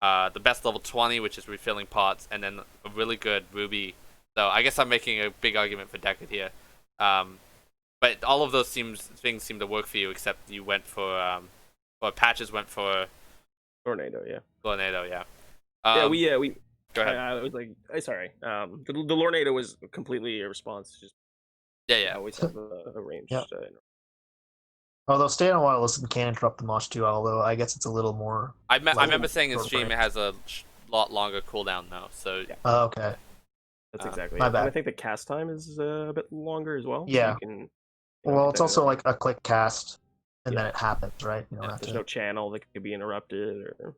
the best level 20, which is refilling pots, and then a really good Ruby. So I guess I'm making a big argument for Deckard here. But all of those things seem to work for you, except you went for Patches went for Tornado, yeah. Tornado, yeah. We go ahead. I was like, sorry. The Lornado was completely a response. Just yeah. always have a range. Yeah. Although staying a while listen can interrupt the mosh too, although I guess it's a little more... I remember saying in stream it has a lot longer cooldown though, so... Yeah. Oh, okay. That's exactly my it. bad. And I think the cast time is a bit longer as well. Yeah. So you can, well, it's also like a quick cast, and then it happens, right? You don't have there's to... no channel that could be interrupted. Or,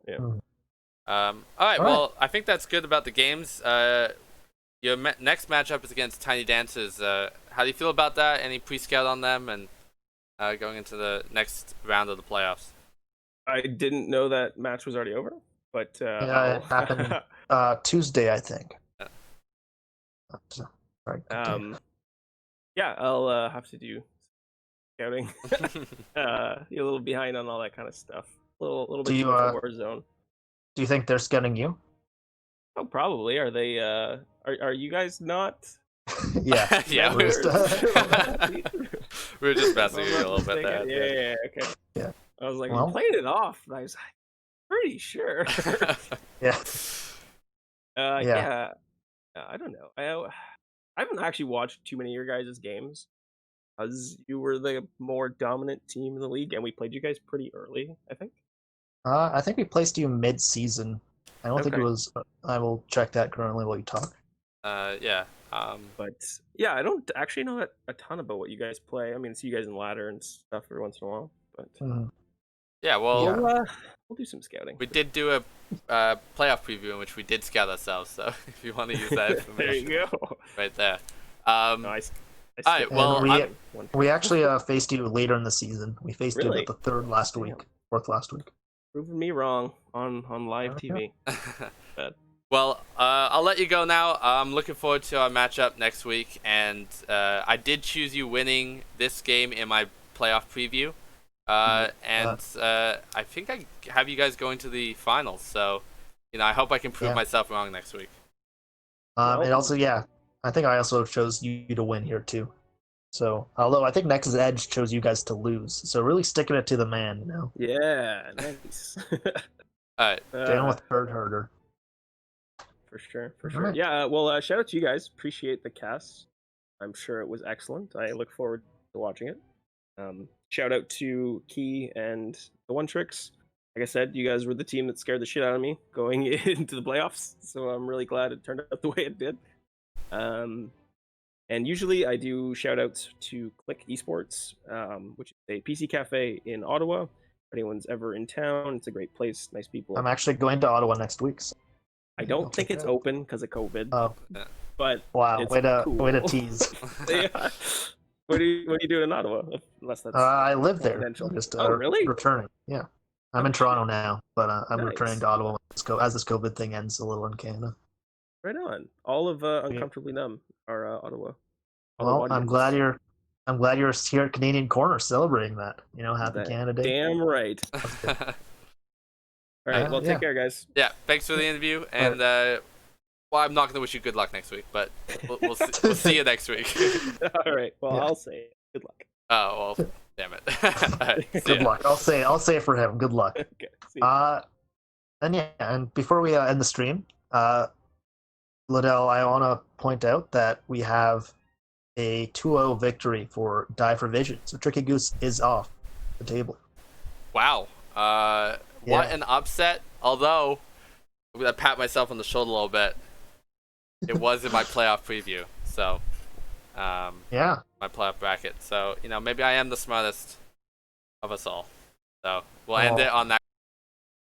all right, well, I think that's good about the games. Your next matchup is against Tiny Dancers. How do you feel about that? Any pre-scout on them, and going into the next round of the playoffs? I didn't know that match was already over, but it happened Tuesday, I think. Sorry, yeah, I'll have to do scouting. You're a little behind on all that kind of stuff. A little bit too much Warzone. Do you think they're scouting you? Oh, probably. Are they? Are you guys not? Yeah. Yeah. We're just we're just messing with you a little bit there. Yeah. Okay. Yeah. I was like, I'm playing it off. And I was like, pretty sure. Yeah. Yeah. I don't know. I haven't actually watched too many of your guys' games, because you were the more dominant team in the league, and we played you guys pretty early, I think. I think we placed you mid-season. I don't think it was... I will check that currently while you talk. Yeah. But yeah, I don't actually know a ton about what you guys play. I mean, I see you guys in ladder and stuff every once in a while, but yeah, well, we'll do some scouting. We did do a playoff preview in which we did scout ourselves, so if you want to use that information, there you go, right there. Nice. All right, well, we actually faced you later in the season. We faced you at the fourth last week. Proving me wrong on live TV. Well, I'll let you go now. I'm looking forward to our matchup next week, and I did choose you winning this game in my playoff preview, and I think I have you guys going to the finals. So, I hope I can prove myself wrong next week. And also, I think I also chose you to win here too. So, although I think Nexus Edge chose you guys to lose, so really sticking it to the man, Yeah, nice. All right, down with Bird Herder. For sure. Right. Yeah, well, shout out to you guys. Appreciate the cast. I'm sure it was excellent. I look forward to watching it. Shout out to Key and the One Tricks. Like I said, you guys were the team that scared the shit out of me going into the playoffs, so I'm really glad it turned out the way it did. And usually I do shout outs to Click Esports, which is a PC cafe in Ottawa. If anyone's ever in town, it's a great place, nice people. I'm actually going to Ottawa next week. So I don't think it's open because of COVID. Oh, but wow! Way to tease. Yeah. What are you doing in Ottawa? Unless that's I live there. I'm just really? returning. Yeah, I'm in Toronto now, but I'm Nice. returning to Ottawa as this COVID thing ends a little in Canada. Right on. All of Uncomfortably Numb are Ottawa. Well, I'm glad I'm glad you're here at Canadian Corner celebrating that. Happy Canada Day. Damn right. All right, well, yeah. take care, guys. Yeah, thanks for the interview, and well, I'm not gonna wish you good luck next week, but we'll see you next week. All right, well, Yeah. I'll say good luck. Oh well, damn it. Alright, see Good ya. luck. I'll say it for him. Good luck. Okay. See you. And before we end the stream, Liddell, I want to point out that we have a 2-0 victory for Die for Vision. So Tricky Goose is off the table. Wow. What an upset. Although, I'm gonna pat myself on the shoulder a little bit. It was in my playoff preview, so Yeah. my playoff bracket. So maybe I am the smartest of us all. So we'll end it on that